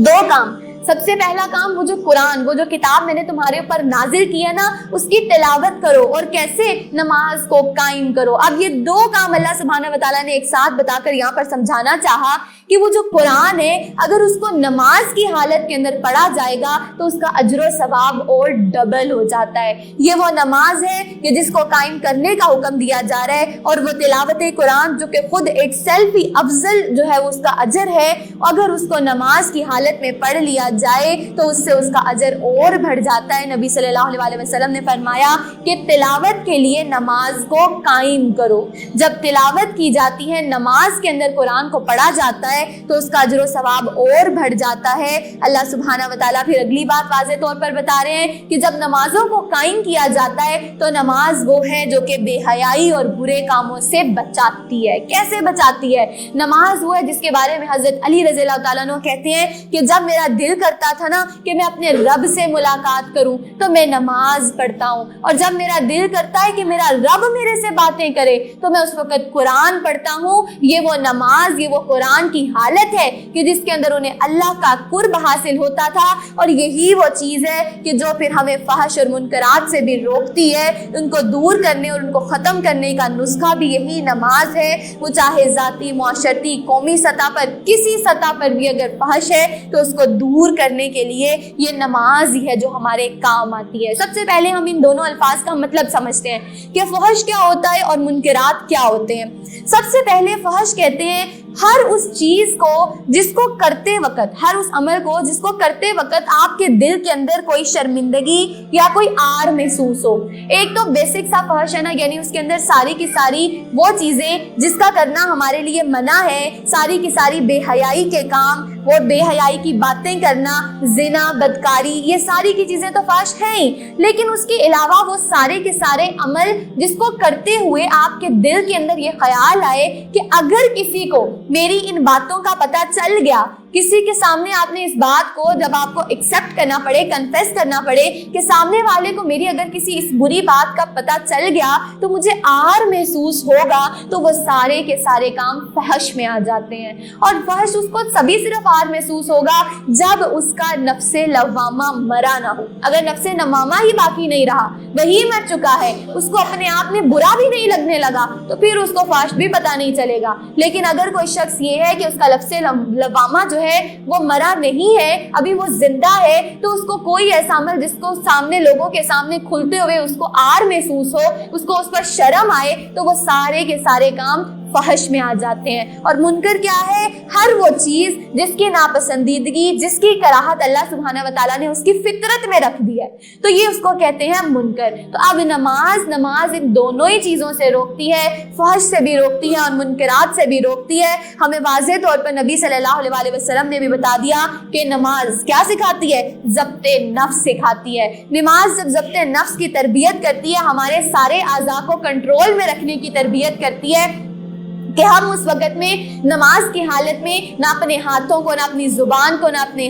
2 کام، سب سے پہلا کام وہ جو قرآن، وہ جو کتاب میں نے تمہارے اوپر نازل کی ہے نا، اس کی تلاوت کرو، اور کیسے؟ نماز کو قائم کرو۔ اب یہ 2 کام اللہ سبحانہ و تعالیٰ نے ایک ساتھ بتا کر یہاں پر سمجھانا چاہا کہ وہ جو قرآن ہے اگر اس کو نماز کی حالت کے اندر پڑھا جائے گا تو اس کا اجر و ثواب اور ڈبل ہو جاتا ہے۔ یہ وہ نماز ہے کہ جس کو قائم کرنے کا حکم دیا جا رہا ہے، اور وہ تلاوت قرآن جو کہ خود ایک سیلف ہی افضل جو ہے اس کا اجر ہے، اگر اس کو نماز کی حالت میں پڑھ لیا جائے تو اس سے اس کا اجر اور بڑھ جاتا ہے۔ نبی صلی اللہ علیہ وسلم نے فرمایا کہ تلاوت کے لیے نماز کو قائم کرو۔ جب تلاوت کی جاتی ہے، نماز کے اندر قرآن کو پڑھا جاتا ہے تو اس کا اجر و ثواب اور بڑھ جاتا ہے۔ اللہ سبحانہ و تعالیٰ پھر اگلی بات واضح طور پر بتا رہے ہیں کہ جب نمازوں کو قائم کیا جاتا ہے تو نماز وہ ہے جو کہ بے حیائی اور برے کاموں سے بچاتی ہے۔ کیسے بچاتی ہے؟ نماز وہ ہے جس کے بارے میں حضرت علی رضی اللہ تعالیٰ عنہ کہتے ہیں کہ جب میرا دل کرتا تھا نا کہ میں اپنے رب سے ملاقات کروں تو میں نماز پڑھتا ہوں، اور جب میرا دل کرتا ہے کہ میرا رب میرے سے باتیں کرے تو میں اس وقت قرآن پڑھتا ہوں۔ یہ وہ نماز، یہ وہ قرآن کی حالت ہے کہ جس کے اندر انہیں اللہ کا قرب حاصل ہوتا تھا، اور یہی وہ چیز ہے کہ جو پھر ہمیں فحش اور منکرات سے بھی روکتی ہے۔ ان کو دور کرنے اور ان کو ختم کرنے کا نسخہ بھی یہی نماز ہے، وہ چاہے ذاتی، معاشرتی، قومی سطح پر، کسی سطح پر بھی اگر فحش ہے تو اس کو دور کرنے کے لیے یہ نماز ہی ہے جو ہمارے کام آتی ہے۔ سب سے پہلے ہم ان دونوں الفاظ کا مطلب سمجھتے ہیں کہ فحش کیا ہوتا ہے اور منکرات کیا ہوتے ہیں۔ سب سے پہلے فحش کہتے ہیں ہر اس چیز کو جس کو کرتے وقت، ہر اس عمل کو جس کو کرتے وقت آپ کے دل کے اندر کوئی شرمندگی یا کوئی آر محسوس ہو۔ ایک تو بیسک سا فحش ہے نا، یعنی اس کے اندر ساری کی ساری وہ چیزیں جس کا کرنا ہمارے لیے منع ہے، ساری کی ساری بے حیائی کے کام، وہ بے حیائی کی باتیں کرنا، زنا، بدکاری، یہ ساری کی چیزیں تو فحش ہیں ہی، لیکن اس کے علاوہ وہ سارے کے سارے عمل جس کو کرتے ہوئے آپ کے دل کے اندر یہ خیال آئے کہ اگر کسی کو میری ان باتوں کا پتہ چل گیا، کسی کے سامنے آپ نے اس بات کو جب آپ کو ایکسیپٹ کرنا پڑے، کنفیس کرنا پڑے کہ سامنے والے کو میری اگر کسی اس بری بات کا پتہ چل گیا تو مجھے آر محسوس ہوگا، تو وہ سارے کے سارے کام فحش میں آ جاتے ہیں۔ اور فحش اس کو سبھی صرف آر محسوس ہوگا جب اس کا نفس لوامہ مرا نہ ہو۔ اگر نفس لوامہ ہی باقی نہیں رہا، وہی مر چکا ہے، اس کو اپنے آپ میں برا بھی نہیں لگنے لگا، تو پھر اس کو فحش بھی پتہ نہیں چلے گا۔ لیکن اگر کوئی شخص یہ ہے کہ اس کا نفس لوامہ جو ہے وہ مرا نہیں ہے، ابھی وہ زندہ ہے، تو اس کو کوئی ایسا عمل جس کو سامنے لوگوں کے سامنے کھلتے ہوئے اس کو آر محسوس ہو، اس کو اس پر شرم آئے، تو وہ سارے کے سارے کام فحش میں آ جاتے ہیں۔ اور منکر کیا ہے؟ ہر وہ چیز جس کی ناپسندیدگی، جس کی کراہت اللہ سبحانہ و تعالیٰ نے اس کی فطرت میں رکھ دی ہے، تو یہ اس کو کہتے ہیں منکر۔ تو اب نماز ان دونوں ہی چیزوں سے روکتی ہے، فحش سے بھی روکتی ہے اور منکرات سے بھی روکتی ہے۔ ہمیں واضح طور پر نبی صلی اللہ علیہ وسلم نے بھی بتا دیا کہ نماز کیا سکھاتی ہے؟ ضبط نفس سکھاتی ہے۔ نماز جب ضبط نفس کی تربیت کرتی ہے، ہمارے سارے اعضاء کو کنٹرول میں رکھنے کی تربیت کرتی ہے کہ ہم اس وقت میں نماز کی حالت میں نہ اپنے ہاتھوں کو، نہ اپنی زبان کو، نہ اپنے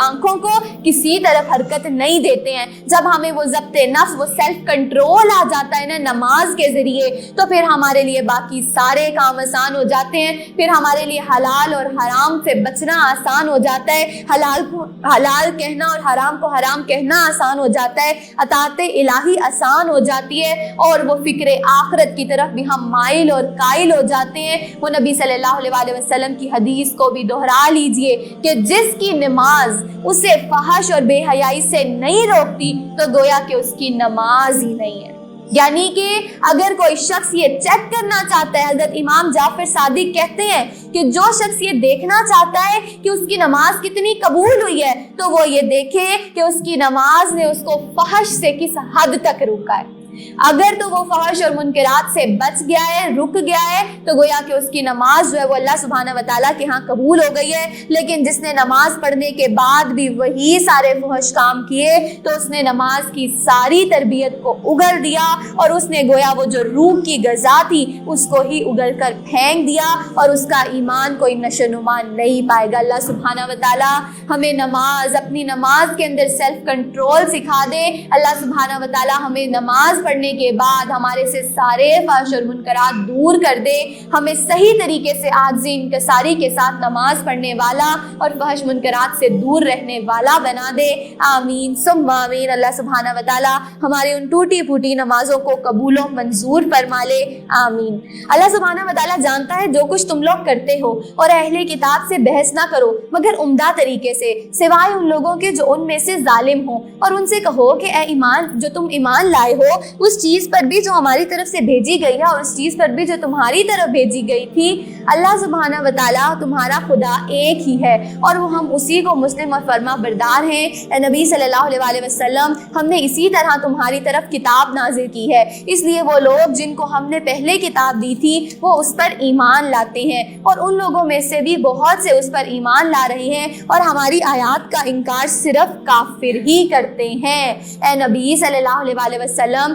آنکھوں کو کسی طرف حرکت نہیں دیتے ہیں۔ جب ہمیں وہ ضبط نفس، وہ سیلف کنٹرول آ جاتا ہے نا نماز کے ذریعے، تو پھر ہمارے لیے باقی سارے کام آسان ہو جاتے ہیں۔ پھر ہمارے لیے حلال اور حرام سے بچنا آسان ہو جاتا ہے، حلال کو حلال کہنا اور حرام کو حرام کہنا آسان ہو جاتا ہے، اطاعت الہی آسان ہو جاتی ہے، اور وہ فکر آخرت کی طرف بھی ہم مائل اور قائل ہو جاتے ہیں۔ وہ نبی صلی اللہ علیہ وسلم کی حدیث کو بھی دہرا لیجئے کہ جس کی نماز اسے فحش اور بے حیائی سے نہیں روکتی تو گویا کہ اس کی نماز ہی نہیں ہے۔ یعنی کہ اگر کوئی شخص یہ چیک کرنا چاہتا ہے، حضرت امام جعفر صادق کہتے ہیں کہ جو شخص یہ دیکھنا چاہتا ہے کہ اس کی نماز کتنی قبول ہوئی ہے، تو وہ یہ دیکھے کہ اس کی نماز نے اس کو فحش سے کس حد تک روکا ہے۔ اگر تو وہ فحش اور منکرات سے بچ گیا ہے، رک گیا ہے، تو گویا کہ اس کی نماز جو ہے وہ اللہ سبحانہ و تعالیٰ کے ہاں قبول ہو گئی ہے۔ لیکن جس نے نماز پڑھنے کے بعد بھی وہی سارے فحش کام کیے، تو اس نے نماز کی ساری تربیت کو اگل دیا، اور اس نے گویا وہ جو روح کی غذا تھی اس کو ہی اگل کر پھینک دیا، اور اس کا ایمان کوئی نشو نما نہیں پائے گا۔ اللہ سبحانہ و تعالیٰ ہمیں نماز، اپنی نماز کے اندر سیلف کنٹرول سکھا دے۔ اللہ سبحانہ و تعالیٰ ہمیں نماز پڑھنے کے بعد ہمارے سے سارے فحش اور منکرات دور کر دے، ہمیں صحیح طریقے سے عاجزی انکساری کے ساتھ نماز پڑھنے والا اور فحش منکرات سے دور رہنے والا بنا دے۔ آمین ثم آمین۔ اللہ سبحانہ و تعالیٰ ہمارے ان ٹوٹی پھوٹی نمازوں کو قبول و منظور فرما لے۔ آمین۔ اللہ سبحانہ و تعالیٰ جانتا ہے جو کچھ تم لوگ کرتے ہو، اور اہل کتاب سے بحث نہ کرو مگر عمدہ طریقے سے، سوائے ان لوگوں کے جو ان میں سے ظالم ہوں، اور ان سے کہو کہ اے ایمان جو تم ایمان لائے ہو، اس چیز پر بھی جو ہماری طرف سے بھیجی گئی ہے اور اس چیز پر بھی جو تمہاری طرف بھیجی گئی تھی، اللہ سبحانہ و تعالیٰ تمہارا خدا ایک ہی ہے، اور وہ ہم اسی کو مسلم اور فرما بردار ہیں۔ اے نبی صلی اللہ علیہ وسلم، ہم نے اسی طرح تمہاری طرف کتاب نازل کی ہے، اس لیے وہ لوگ جن کو ہم نے پہلے کتاب دی تھی وہ اس پر ایمان لاتے ہیں، اور ان لوگوں میں سے بھی بہت سے اس پر ایمان لا رہے ہیں، اور ہماری آیات کا انکار صرف کافر ہی کرتے ہیں۔ اے نبی صلی اللہ علیہ وسلم،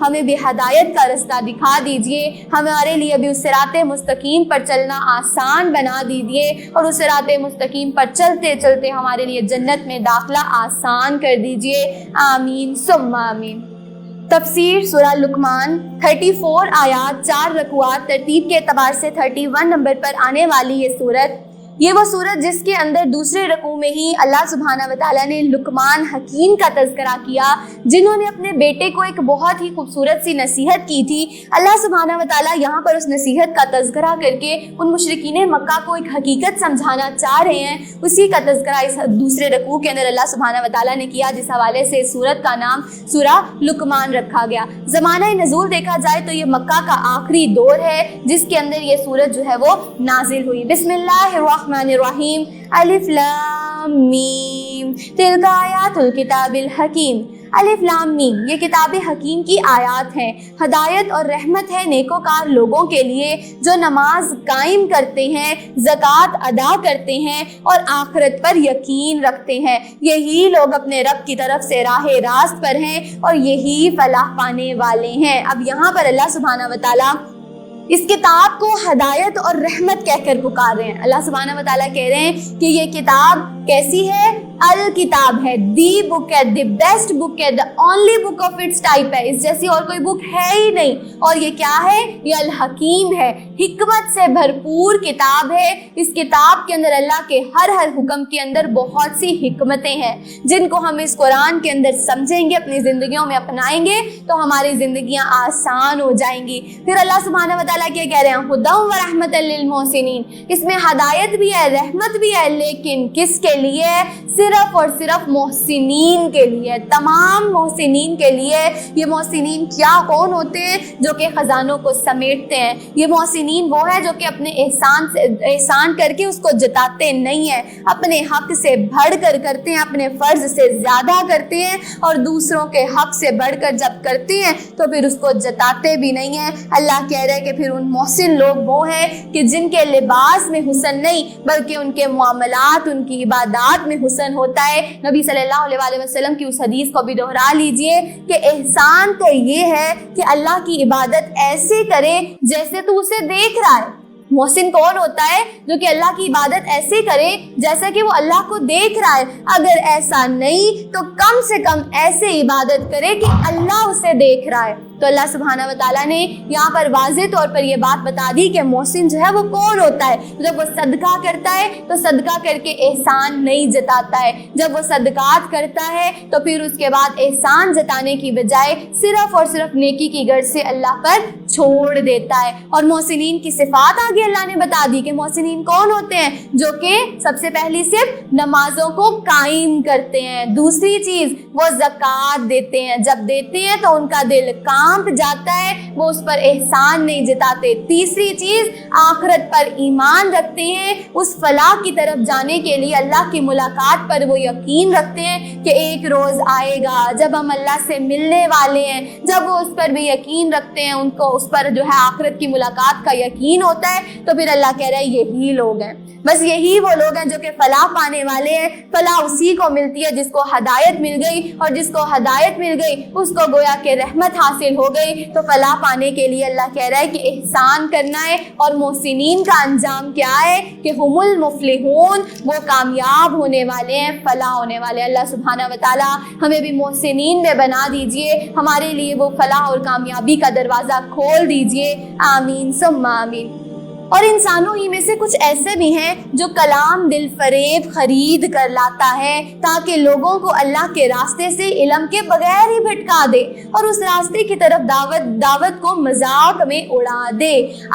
ہمیں بھی ہدایت کا راستہ دکھا دیجئے، ہمارے لیے بھی اس صراط مستقیم پر چلنا آسان بنا دیجئے، اور اس صراط مستقیم پر چلتے چلتے ہمارے لیے جنت میں داخلہ آسان کر دیجئے، آمین ثم آمین۔ تفسیر سورہ لقمان 34 آیات 4 رکوعات، ترتیب کے اعتبار سے 31 نمبر پر آنے والی یہ سورت، یہ وہ سورت جس کے اندر دوسرے رکوع میں ہی اللہ سبحانہ و تعالیٰ نے لقمان حکیم کا تذکرہ کیا، جنہوں نے اپنے بیٹے کو ایک بہت ہی خوبصورت سی نصیحت کی تھی۔ اللہ سبحانہ و تعالیٰ یہاں پر اس نصیحت کا تذکرہ کر کے ان مشرکین مکہ کو ایک حقیقت سمجھانا چاہ رہے ہیں، اسی کا تذکرہ اس دوسرے رکوع کے اندر اللہ سبحانہ و تعالیٰ نے کیا، جس حوالے سے اس سورت کا نام سورہ لقمان رکھا گیا۔ زمانہ نزول دیکھا جائے تو یہ مکہ کا آخری دور ہے جس کے اندر یہ سورت جو ہے وہ نازل ہوئی۔ بسم اللہ الرحمن الرحیم، الف لام میم، تلک آیات الکتاب الحکیم۔ الف لام میم، یہ کتاب حکیم کی آیات ہیں، ہدایت اور رحمت ہے نیکوکار لوگوں کے لیے جو نماز قائم کرتے ہیں، زکوٰۃ ادا کرتے ہیں اور آخرت پر یقین رکھتے ہیں، یہی لوگ اپنے رب کی طرف سے راہ راست پر ہیں اور یہی فلاح پانے والے ہیں۔ اب یہاں پر اللہ سبحانہ و تعالیٰ اس کتاب کو ہدایت اور رحمت کہہ کر پکار رہے ہیں۔ اللہ سبحانہ و تعالیٰ کہہ رہے ہیں کہ یہ کتاب کیسی ہے؟ الکتاب ہے، دی بک ہے، دی بیسٹ بک ہے، the only book of its type ہے، اس جیسی اور کوئی بک ہے ہی نہیں۔ اور یہ کیا ہے؟ یہ الحکیم ہے، حکمت سے بھرپور کتاب ہے۔ اس کتاب کے اندر اللہ کے ہر حکم کے اندر بہت سی حکمتیں ہیں جن کو ہم اس قرآن کے اندر سمجھیں گے، اپنی زندگیوں میں اپنائیں گے تو ہماری زندگیاں آسان ہو جائیں گی۔ پھر اللہ سبحانہ و تعالیٰ کیا کہہ رہے ہیں؟ ہدی و رحمت للمحسنین، اس میں ہدایت بھی ہے، رحمت بھی ہے، لیکن کس کے لیے؟ صرف اور صرف محسنین کے لیے، تمام محسنین کے لیے۔ یہ محسنین کون ہوتے ہیں؟ جو کہ خزانوں کو سمیٹتے ہیں۔ یہ محسنین وہ ہے جو کہ اپنے احسان کر کے اس کو جتاتے نہیں ہیں، اپنے حق سے بڑھ کر کرتے ہیں، اپنے فرض سے زیادہ کرتے ہیں، اور دوسروں کے حق سے بڑھ کر جب کرتے ہیں تو پھر اس کو جتاتے بھی نہیں ہیں۔ اللہ کہہ رہے کہ پھر ان محسن لوگ وہ ہیں کہ جن کے لباس میں حسن نہیں بلکہ ان کے معاملات، ان کی عبادات میں حسن ہوتا ہے۔ نبی صلی اللہ علیہ وسلم کی اس حدیث کو بھی دہرا لیجئے کہ احسان تو یہ ہے کہ اللہ کی عبادت ایسے کرے جیسے تو اسے دیکھ رہا ہے۔ محسن کون ہوتا ہے؟ جو کہ اللہ کی عبادت ایسے کرے جیسا کہ وہ اللہ کو دیکھ رہا ہے۔ اگر ایسا نہیں تو کم سے کم ایسے عبادت کرے کہ اللہ اسے دیکھ رہا ہے۔ تو اللہ سبحانہ و تعالیٰ نے یہاں پر واضح طور پر یہ بات بتا دی کہ محسن جو ہے وہ کون ہوتا ہے۔ جب وہ صدقہ کرتا ہے تو صدقہ کر کے احسان نہیں جتاتا ہے، جب وہ صدقات کرتا ہے تو پھر اس کے بعد احسان جتانے کی بجائے صرف اور صرف نیکی کی غرض سے اللہ پر چھوڑ دیتا ہے۔ اور محسنین کی صفات آگے اللہ نے بتا دی کہ محسنین کون ہوتے ہیں؟ جو کہ سب سے پہلی صرف نمازوں کو قائم کرتے ہیں، دوسری چیز وہ زکوٰۃ دیتے ہیں، جب دیتے ہیں تو ان کا دل کانپ جاتا ہے، وہ اس پر احسان نہیں جتاتے، تیسری چیز آخرت پر ایمان رکھتے ہیں، اس فلاح کی طرف جانے کے لیے اللہ کی ملاقات پر وہ یقین رکھتے ہیں کہ ایک روز آئے گا جب ہم اللہ سے ملنے والے ہیں، جب وہ اس پر بھی یقین رکھتے ہیں، ان کو اس پر جو ہے آخرت کی ملاقات کا یقین ہوتا ہے، تو پھر اللہ کہہ رہا ہے یہی لوگ ہیں، بس یہی وہ لوگ ہیں جو کہ فلاح پانے والے ہیں۔ فلاح اسی کو ملتی ہے جس کو ہدایت مل گئی، اور جس کو ہدایت مل گئی اس کو گویا کہ رحمت حاصل ہو گئی۔ تو فلاح پانے کے لیے اللہ کہہ رہا ہے کہ احسان کرنا ہے، اور محسنین کا انجام کیا ہے؟ کہ ہم المفلحون، وہ کامیاب ہونے والے ہیں، فلاح ہونے والے ہیں۔ اللہ سبحانہ و تعالی ہمیں بھی محسنین میں بنا دیجئے، ہمارے لیے وہ فلاح اور کامیابی کا دروازہ کھول دیجئے، آمین ثم آمین۔ اور انسانوں ہی میں سے کچھ ایسے بھی ہیں جو کلام دل فریب خرید کر لاتا ہے تاکہ لوگوں کو اللہ کے راستے سے علم کے بغیر ہی بھٹکا دے اور اس راستے کی طرف دعوت کو مذاق میں اڑا دے۔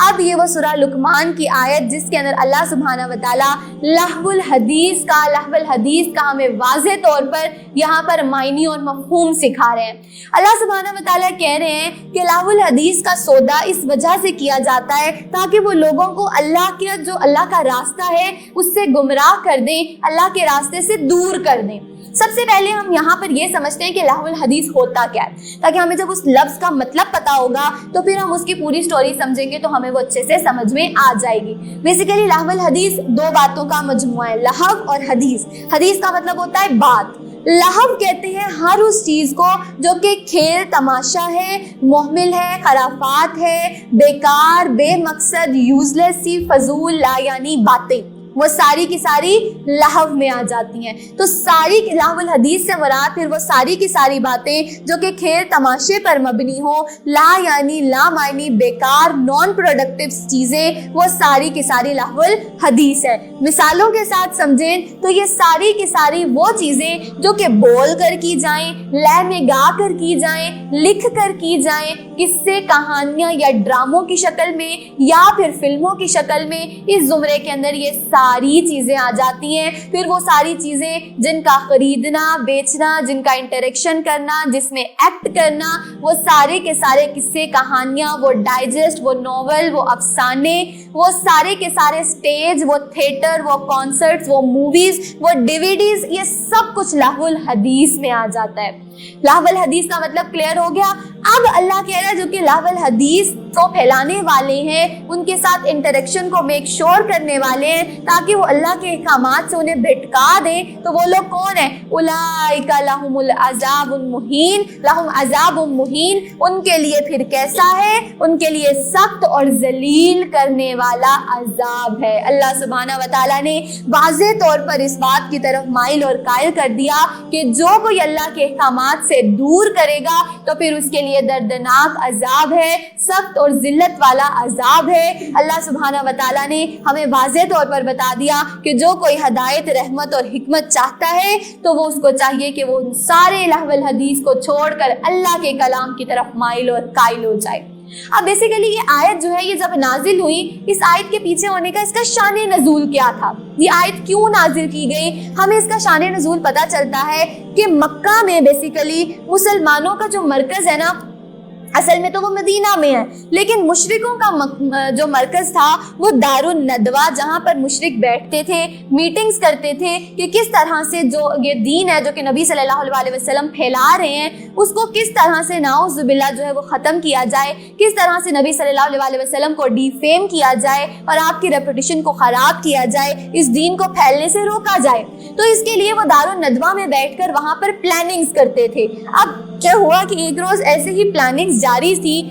اب یہ وہ سورہ لقمان کی آیت جس کے اندر اللہ سبحانہ و تعالیٰ لہو الحدیث کا ہمیں واضح طور پر یہاں پر معنی اور مفہوم سکھا رہے ہیں۔ اللہ سبحانہ و تعالیٰ کہہ رہے ہیں کہ لہو الحدیث کا سودا اس وجہ سے کیا جاتا ہے تاکہ وہ لوگوں کو اللہ کا راستہ ہے اس سے گمراہ کر دیں، اللہ کے راستے سے دور کر دیں۔ سب سے پہلے ہم یہاں پر یہ سمجھتے ہیں کہ لہو الحدیث ہوتا کیا ہے، تاکہ ہمیں جب اس لفظ کا مطلب پتا ہوگا تو پھر ہم اس کی پوری سٹوری سمجھیں گے تو ہمیں وہ اچھے سے سمجھ میں آ جائے گی۔ بیسیکلی لہو الحدیث دو باتوں کا مجموعہ ہے، لہو اور حدیث۔ حدیث کا مطلب ہوتا ہے بات، لہو کہتے ہیں ہر اس چیز کو جو کہ کھیل تماشا ہے، محمل ہے، خرافات ہے، بیکار، بے مقصد، یوزلیس سی فضول لا یعنی باتیں، وہ ساری کی ساری لہو میں آ جاتی ہیں۔ تو ساری لہو الحدیث سے مراد پھر وہ ساری کی ساری باتیں جو کہ کھیل تماشے پر مبنی ہو، لا یعنی لا معنی، بیکار، نان پروڈکٹیو چیزیں، وہ ساری کی ساری لہو الحدیث ہے۔ مثالوں کے ساتھ سمجھیں تو یہ ساری کی ساری وہ چیزیں جو کہ بول کر کی جائیں، لے میں گا کر کی جائیں، لکھ کر کی جائیں، قصے، کہانیاں یا ڈراموں کی شکل میں یا پھر فلموں کی شکل میں، اس زمرے کے اندر یہ ساری چیزیں آ جاتی ہیں۔ پھر وہ ساری چیزیں جن کا خریدنا، بیچنا، جن کا انٹریکشن کرنا، جس میں ایکٹ کرنا، وہ سارے کے سارے قصے، کہانیاں، وہ ڈائجسٹ، وہ ناول، وہ افسانے، وہ سارے کے سارے سٹیج، وہ تھیٹر، وہ کانسرٹس، وہ موویز، وہ ڈیویڈیز، یہ سب کچھ لہو الحدیث میں آ جاتا ہے۔ لہو الحدیث کا مطلب کلیئر ہو گیا۔ اب اللہ کہہ رہا ہے جو کہ لہو الحدیث کو پھیلانے والے ہیں، ان کے ساتھ انٹریکشن کو میک شور کرنے والے ہیں تاکہ وہ اللہ کے احکامات سے انہیں بھٹکا دیں، تو وہ لوگ کون ہیں؟ اولئک لہم العذاب المہین، لہم عذاب مہین، ان کے لیے پھر کیسا ہے؟ ان کے لیے سخت اور ذلیل کرنے والا عذاب ہے۔ اللہ سبحانہ و تعالیٰ نے واضح طور پر اس بات کی طرف مائل اور قائل کر دیا کہ جو کوئی اللہ کے احکامات سے دور کرے گا تو پھر اس کے لیے دردناک عذاب ہے، سخت اور ذلت والا عذاب ہے۔ اللہ سبحانہ و تعالیٰ نے ہمیں واضح طور پر بتا دیا کہ جو کوئی ہدایت، رحمت اور حکمت چاہتا ہے تو وہ اس کو چاہیے کہ وہ سارے لہو الحدیث کو چھوڑ کر اللہ کے کلام کی طرف مائل اور قائل ہو جائے۔ اب بیسیکلی یہ آیت جو ہے یہ جب نازل ہوئی، اس آیت کے پیچھے ہونے کا اس کا شان نزول کیا تھا؟ یہ آیت کیوں نازل کی گئی؟ ہمیں اس کا شان نزول پتہ چلتا ہے کہ مکہ میں بیسیکلی مسلمانوں کا جو مرکز ہے نا، اصل میں تو وہ مدینہ میں ہے، لیکن مشرکوں کا جو مرکز تھا وہ دار الندوہ، جہاں پر مشرک بیٹھتے تھے، میٹنگز کرتے تھے کہ کس طرح سے جو یہ دین ہے جو کہ نبی صلی اللہ علیہ وسلم پھیلا رہے ہیں اس کو کس طرح سے نعوذ باللہ جو ہے وہ ختم کیا جائے، کس طرح سے نبی صلی اللہ علیہ وسلم کو ڈیفیم کیا جائے اور آپ کی ریپوٹیشن کو خراب کیا جائے، اس دین کو پھیلنے سے روکا جائے۔ تو اس کے لیے وہ دار الندوہ میں بیٹھ کر وہاں پر پلاننگز کرتے تھے۔ اب کیا ہوا کہ ایک روز ایسے ہی پلاننگز جاری تھی،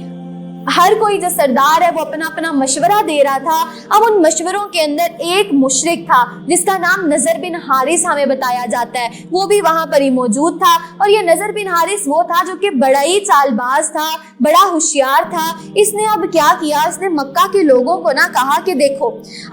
ہر کوئی جو سردار ہے وہ اپنا اپنا مشورہ دے رہا تھا۔ اب ان مشوروں کے اندر ایک مشرک تھا جس کا نام نضر بن حارث ہمیں بتایا جاتا ہے، وہ بھی وہاں پر ہی موجود تھا۔ اور یہ نضر بن حارث وہ تھا جو کہ بڑا ہی چال باز تھا، بڑا ہوشیار تھا۔ اس نے اب کیا کیا، اس نے مکہ کے لوگوں کو نہ کہا کہ دیکھو،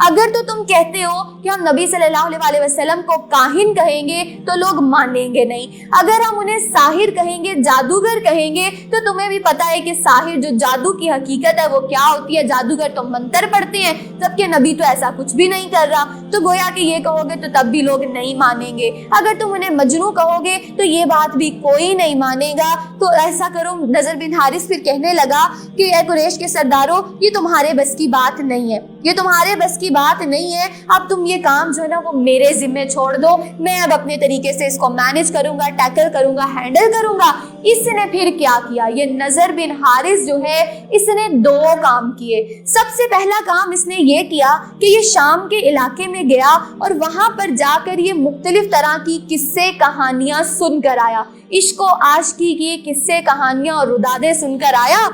اگر تو تم کہتے ہو کہ ہم نبی صلی اللہ علیہ وسلم کو کاہن کہیں گے تو لوگ مانیں گے نہیں، اگر ہم انہیں ساحر کہیں گے، جادوگر کہیں گے، تو تمہیں بھی پتا ہے کہ ساحر جو جادو کی حقیقت ہے وہ کیا ہوتی ہے، جادوگر تو منتر پڑھتے ہیں، جبکہ نبی تو ایسا کچھ بھی نہیں کر رہا، تو گویا کہ یہ کہو گے تو تب بھی لوگ نہیں مانیں گے، اگر تم انہیں مجنون کہو گے تو یہ بات بھی کوئی نہیں مانے گا، تو ایسا کرو۔ نضر بن حارث پھر کہنے لگا کہ اے قریش کے سرداروں، یہ تمہارے بس کی بات نہیں ہے، یہ تمہارے بس کی بات نہیں ہے، اب تم یہ کام جو ہے نا وہ میرے ذمے چھوڑ دو، میں اب اپنے طریقے سے اس کو مینج کروں گا، ٹیکل کروں گا، ہینڈل کروں گا۔ اس نے پھر کیا کیا، یہ نضر بن حارث جو ہے اس نے دو کام کیے۔ سب سے پہلا کام اس نے یہ کیا کہ یہ شام کے علاقے میں گیا اور وہاں پر جا کر یہ مختلف طرح کی قصے، کہانیاں سن کر آیا، عشق و عاشقی کی قصے، کہانیاں اور رودادیں سن کر آیا،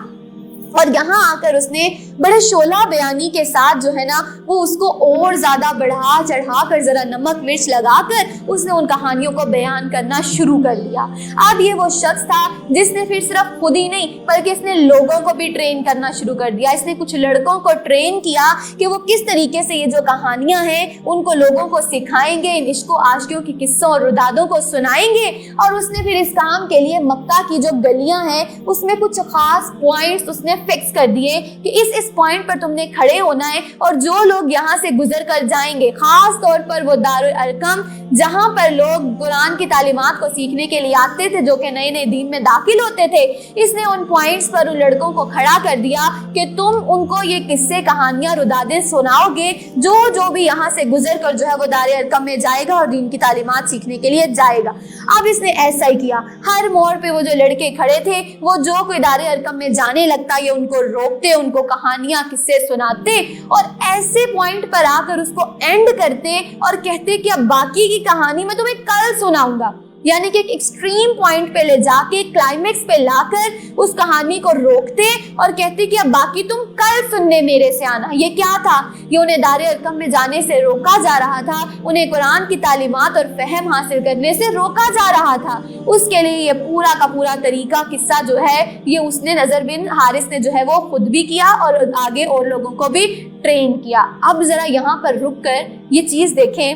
اور یہاں آ کر اس نے بڑے شعلہ بیانی کے ساتھ جو ہے نا وہ اس کو اور زیادہ بڑھا چڑھا کر، ذرا نمک مرچ لگا کر اس نے ان کہانیوں کو بیان کرنا شروع کر دیا۔ اب یہ وہ شخص تھا جس نے پھر صرف خود ہی نہیں بلکہ اس نے لوگوں کو بھی ٹرین کرنا شروع کر دیا، اس نے کچھ لڑکوں کو ٹرین کیا کہ وہ کس طریقے سے یہ جو کہانیاں ہیں ان کو لوگوں کو سکھائیں گے، ان عشق و عاشقیوں کی قصوں اور رودادوں کو سنائیں گے۔ اور اس نے پھر اس کام کے لیے مکہ کی جو گلیاں ہیں اس میں کچھ خاص پوائنٹس اس نے فکس کر دیے کہ اس پوائنٹ پر تم نے کھڑے ہونا ہے، اور جو لوگ یہاں سے گزر کر جائیں گے، خاص طور پر وہ دار الارقم جہاں پر لوگ قرآن کی تعلیمات کو سیکھنے کے لیے آتے تھے، جو کہ نئے نئے دین میں داخل ہوتے تھے، اس نے ان پوائنٹس پر ان لڑکوں کو کھڑا کر دیا کہ تم ان کو یہ قصے، کہانیاں، رودادیں سناؤ گے، جو بھی یہاں سے گزر کر جو ہے وہ دار الارقم میں جائے گا اور دین کی تعلیمات سیکھنے کے لیے جائے گا۔ اب اس نے ایسا ہی کیا، ہر موڑ پہ وہ جو لڑکے کھڑے تھے وہ جو کوئی دار الارقم میں جانے لگتا یہ ان کو روکتے، ان کو کہانیاں، قصے سناتے، اور ایسے پوائنٹ پر آ کر اس کو اینڈ کرتے اور کہتے کہ اب باقی کی کہانی میں تمہیں کل سناؤں گا، یعنی کہ ایک ایکسٹریم پوائنٹ پہ لے جا کے کلائمیکس پہ لا کر اس کہانی کو روکتے اور کہتے کہ اب باقی تم کل سننے میرے سے آنا. یہ کیا تھا؟ یہ انہیں دار ارقم میں جانے سے روکا جا رہا تھا, انہیں قرآن کی تعلیمات اور فہم حاصل کرنے سے روکا جا رہا تھا. اس کے لیے یہ پورا کا پورا طریقہ قصہ جو ہے یہ اس نے نذر بن حارث نے جو ہے وہ خود بھی کیا اور آگے اور لوگوں کو بھی ٹرین کیا. اب ذرا یہاں پر رک کر یہ چیز دیکھیں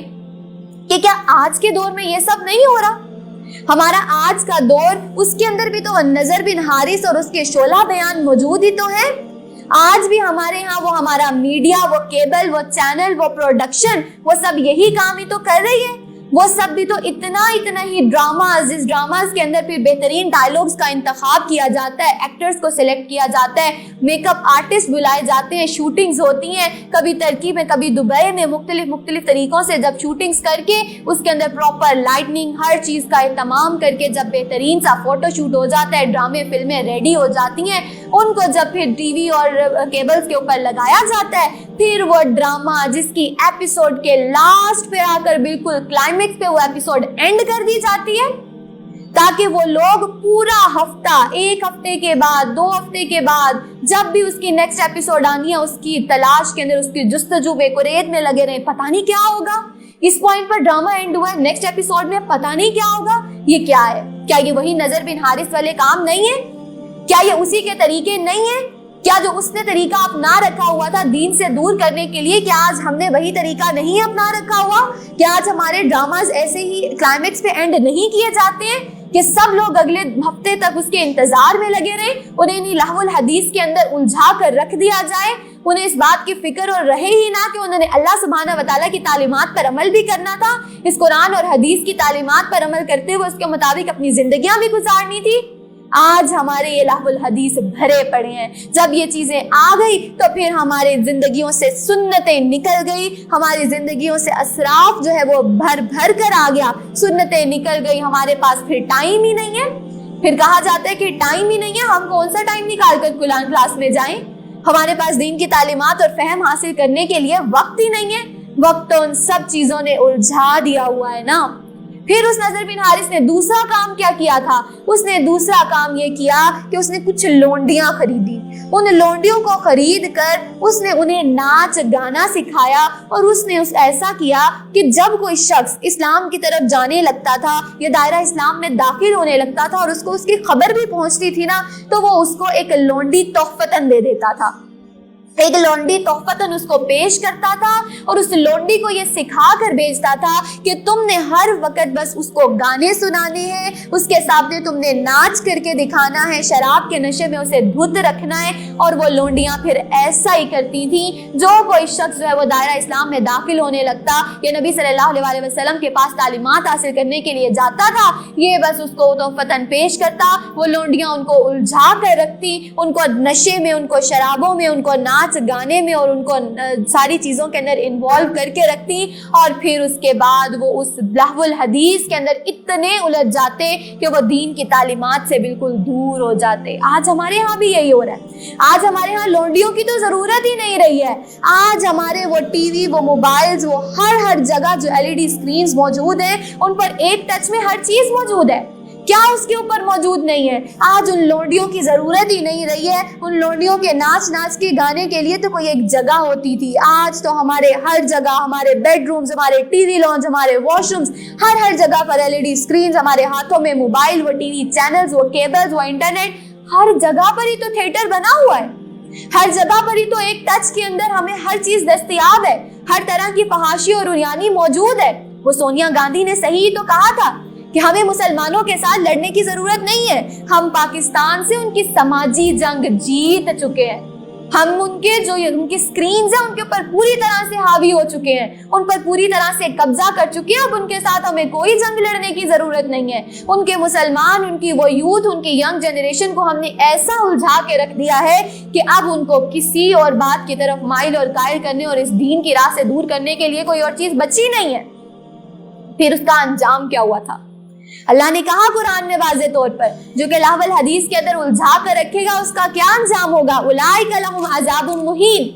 کہ کیا آج کے دور میں یہ سب نہیں ہو رہا؟ ہمارا آج کا دور, اس کے اندر بھی تو نذر بن حارث اور اس کے شعلہ بیان موجود ہی تو ہے. آج بھی ہمارے ہاں وہ ہمارا میڈیا, وہ کیبل, وہ چینل, وہ پروڈکشن, وہ سب یہی کام ہی تو کر رہی ہے. وہ سب بھی تو اتنا ہی ڈراماز, جس ڈراماز کے اندر پھر بہترین ڈائلاگز کا انتخاب کیا جاتا ہے, ایکٹرز کو سلیکٹ کیا جاتا ہے, میک اپ آرٹسٹ بلائے جاتے ہیں, شوٹنگز ہوتی ہیں کبھی ترکی میں کبھی دبئی میں, مختلف طریقوں سے جب شوٹنگز کر کے اس کے اندر پراپر لائٹنگ ہر چیز کا اہتمام کر کے جب بہترین سا فوٹو شوٹ ہو جاتا ہے, ڈرامے فلمیں ریڈی ہو جاتی ہیں, ان کو جب پھر ٹی وی اور کیبلز کے اوپر لگایا جاتا ہے, پھر وہ ڈراما جس کی ایپیسوڈ کے لاسٹ پہ آ کر بالکل کلائمیکس پہ وہ ایپیسوڈ اینڈ کر دی جاتی ہے تاکہ وہ لوگ پورا ہفتہ, ایک ہفتے کے بعد, 2 ہفتے کے بعد جب بھی اس کی نیکسٹ ایپیسوڈ آنی ہے اس کی تلاش کے اندر, اس کی جستجو بے قرید میں لگے رہے. پتہ نہیں کیا ہوگا, اس پوائنٹ پر ڈرامہ اینڈ ہوا ہے, نیکسٹ ایپیسوڈ میں پتہ نہیں کیا ہوگا. یہ کیا ہے؟ کیا یہ وہی نذر بن حارث والے کام نہیں ہے؟ کیا یہ اسی کے طریقے نہیں ہیں؟ کیا جو اس نے طریقہ اپنا رکھا ہوا تھا دین سے دور کرنے کے لیے, کیا آج ہم نے وہی طریقہ نہیں اپنا رکھا ہوا؟ کیا آج ہمارے ڈراماز ایسے ہی کلائمیکس پہ اینڈ نہیں کیے جاتے ہیں کہ سب لوگ اگلے ہفتے تک اس کے انتظار میں لگے رہیں, انہیں لہو الحدیث کے اندر الجھا کر رکھ دیا جائے, انہیں اس بات کی فکر اور رہے ہی نہ کہ انہوں نے اللہ سبحانہ و تعالیٰ کی تعلیمات پر عمل بھی کرنا تھا, اس قرآن اور حدیث کی تعلیمات پر عمل کرتے ہوئے اس کے مطابق اپنی زندگیاں بھی گزارنی تھی. آج ہمارے یہ لہو الحدیث بھرے پڑے ہیں. جب یہ چیزیں آ گئی تو پھر ہماری زندگیوں سے سنتیں نکل گئی, ہماری زندگیوں سے اسراف جو ہے وہ بھر کر آ گیا, سنتیں نکل گئی, ہمارے پاس پھر ٹائم ہی نہیں ہے. پھر کہا جاتا ہے کہ ٹائم ہی نہیں ہے, ہم کون سا ٹائم نکال کر قرآن کلاس میں جائیں, ہمارے پاس دین کی تعلیمات اور فہم حاصل کرنے کے لیے وقت ہی نہیں ہے. وقت تو ان سب چیزوں نے الجھا دیا ہوا ہے نا. پھر اس نذر بن حارث نے دوسرا کام کیا کیا تھا؟ اس نے دوسرا کام یہ کیا کہ اس نے کچھ لونڈیاں خریدی. ان لونڈیوں کو خرید کر اس نے انہیں ناچ گانا سکھایا, اور اس نے ایسا کیا کہ جب کوئی شخص اسلام کی طرف جانے لگتا تھا یا دائرہ اسلام میں داخل ہونے لگتا تھا اور اس کو اس کی خبر بھی پہنچتی تھی نا, تو وہ اس کو ایک لونڈی تحفتاً دے دیتا تھا. ایک لونڈی تحفتاً اس کو پیش کرتا تھا اور اس لونڈی کو یہ سکھا کر بھیجتا تھا کہ تم نے ہر وقت بس اس کو گانے سنانے ہیں, اس کے سامنے تم نے ناچ کر کے دکھانا ہے, شراب کے نشے میں اسے دھت رکھنا ہے. اور وہ لونڈیاں پھر ایسا ہی کرتی تھیں. جو کوئی شخص جو ہے وہ دائرہ اسلام میں داخل ہونے لگتا یا نبی صلی اللہ علیہ وسلم کے پاس تعلیمات حاصل کرنے کے لیے جاتا تھا, یہ بس اس کو تحفتاً پیش کرتا. وہ لونڈیاں ان کو الجھا کر رکھتی, ان کو نشے میں, ان کو شرابوں میں, ان کو ناچ گانے میں اور ان کو ساری چیزوں کے اندر انوالو کر کے رکھتی. اور پھر اس کے بعد وہ اس لہو الحدیث کے اندر اتنے الجھ جاتے کہ وہ دین کی تعلیمات سے بالکل دور ہو جاتے. آج ہمارے ہاں بھی یہی ہو رہا ہے. آج ہمارے ہاں لونڈیوں کی تو ضرورت ہی نہیں رہی ہے. آج ہمارے وہ ٹی وی, وہ موبائلز, وہ ہر جگہ جو LED اسکرینز موجود ہیں ان پر ایک ٹچ میں ہر چیز موجود ہے. کیا اس کے اوپر موجود نہیں ہے؟ آج ان لونڈیوں کی ضرورت ہی نہیں رہی ہے. ان لونڈیوں کے ناچ کے گانے کے لیے تو کوئی ایک جگہ ہوتی تھی. آج تو ہمارے ہر جگہ, ہمارے بیڈ رومز, ہمارے ٹی وی لانچ, ہمارے واش رومز, ہر جگہ پر LED اسکرینز, ہمارے ہاتھوں میں موبائل, وہ ٹی وی چینلز, وہ کیبلز, وہ انٹرنیٹ, ہر جگہ پر ہی تو تھیٹر بنا ہوا ہے. ہر جگہ پر ہی تو ایک ٹچ کے اندر ہمیں ہر چیز دستیاب ہے. ہر طرح کی فحاشی اور عریانی موجود ہے. وہ سونیا گاندھی نے صحیح تو کہا تھا کہ ہمیں مسلمانوں کے ساتھ لڑنے کی ضرورت نہیں ہے. ہم پاکستان سے ان کی سماجی جنگ جیت چکے ہیں. ہم ان کی سکرینز ہیں ان کے اوپر پوری طرح سے حاوی ہو چکے ہیں, ان پر پوری طرح سے قبضہ کر چکے ہیں. اب ان کے ساتھ ہمیں کوئی جنگ لڑنے کی ضرورت نہیں ہے. ان کے مسلمان, ان کی وہ یوتھ, ان کی ینگ جنریشن کو ہم نے ایسا الجھا کے رکھ دیا ہے کہ اب ان کو کسی اور بات کی طرف مائل اور قائل کرنے اور اس دین کی راہ سے دور کرنے کے لیے کوئی اور چیز بچی نہیں ہے. پھر اس کا انجام کیا ہوا تھا؟ اللہ نے کہا قرآن میں واضح طور پر, جو کہ لہو الحدیث کے اندر الجھا کر رکھے گا اس کا کیا انجام ہوگا؟ اولئک لہم عذاب مہین,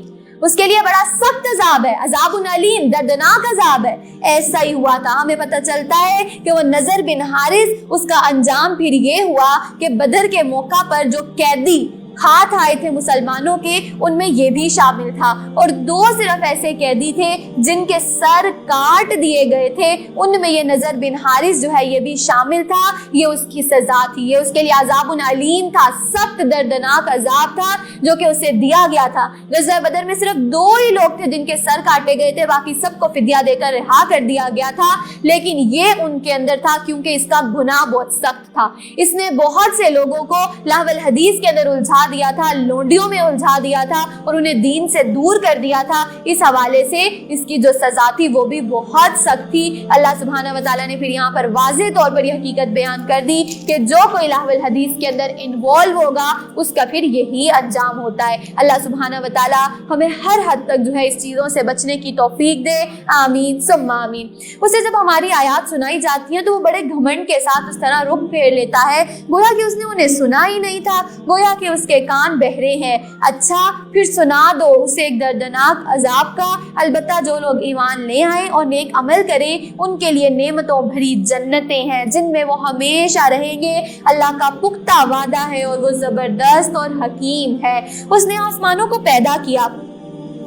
اس کے لیے بڑا سخت عذاب ہے، عذاب علیم، دردناک عذاب ہے۔ ایسا ہی ہوا تھا، ہمیں پتہ چلتا ہے کہ وہ نضر بن حارث، اس کا انجام پھر یہ ہوا کہ بدر کے موقع پر جو قیدی ہاتھ آئے تھے مسلمانوں کے، ان میں یہ بھی شامل تھا، اور 2 صرف ایسے قیدی تھے جن کے سر کاٹ دیے گئے تھے، ان میں یہ نضر بن حارث جو ہے یہ بھی شامل تھا۔ یہ اس کی سزا تھی، یہ اس کے لیے عذاب علیم تھا، سخت دردناک عذاب تھا جو کہ اسے دیا گیا تھا۔ غزوہ بدر میں صرف 2 ہی لوگ تھے جن کے سر کاٹے گئے تھے، باقی سب کو فدیہ دے کر رہا کر دیا گیا تھا، لیکن یہ ان کے اندر تھا کیونکہ اس کا گناہ بہت سخت تھا۔ اس نے بہت سے لوگوں کو لہو الحدیث کے اندر الجھا دیا تھا، لونڈیوں میں الجھا دیا تھا اور انہیں دین سے دور کر دیا تھا۔ اس حوالے سے اس کی جو سزا تھی وہ بھی بہت سخت تھی۔ اللہ سبحانہ و تعالیٰ نے پھر یہاں پر واضح طور پر یہ حقیقت بیان کر دی کہ جو کوئی لہو الحدیث کے اندر انوالو ہوگا اس کا پھر یہی انجام ہوتا ہے۔ اللہ سبحانہ و تعالیٰ ہمیں ہر حد تک جو ہے اس چیزوں سے بچنے کی توفیق دے، آمین ثم آمین۔ اسے جب ہماری آیات سنائی جاتی ہیں تو وہ بڑے گھمنڈ کے ساتھ اس طرح رخ پھیر لیتا ہے گویا کہ اس نے انہیں سنا ہی نہیں تھا، گویا کہ اس کے کان بہرے ہیں۔ اچھا پھر سنا دو اسے ایک دردناک عذاب کا، البتہ جو لوگ ایمان لے آئیں اور نیک عمل کریں ان کے لیے نعمتوں بھری جنتیں ہیں جن میں وہ ہمیشہ رہیں گے۔ اللہ کا پختہ وعدہ ہے اور وہ زبردست اور حکیم ہے۔ اس نے آسمانوں کو پیدا کیا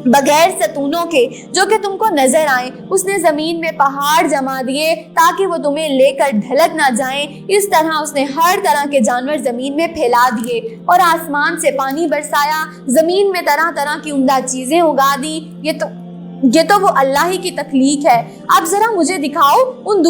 بغیر ستونوں کے جو کہ تم کو نظر آئیں، اس نے زمین میں پہاڑ جما دیے تاکہ وہ تمہیں لے کر ڈھلک نہ جائیں، اس طرح اس نے ہر طرح کے جانور زمین میں پھیلا دیے اور آسمان سے پانی برسایا، زمین میں طرح طرح کی عمدہ چیزیں اگا دی۔ یہ تو وہ اللہ ہی کی تخلیق ہے۔ اب ذرا مجھے دکھاؤ ان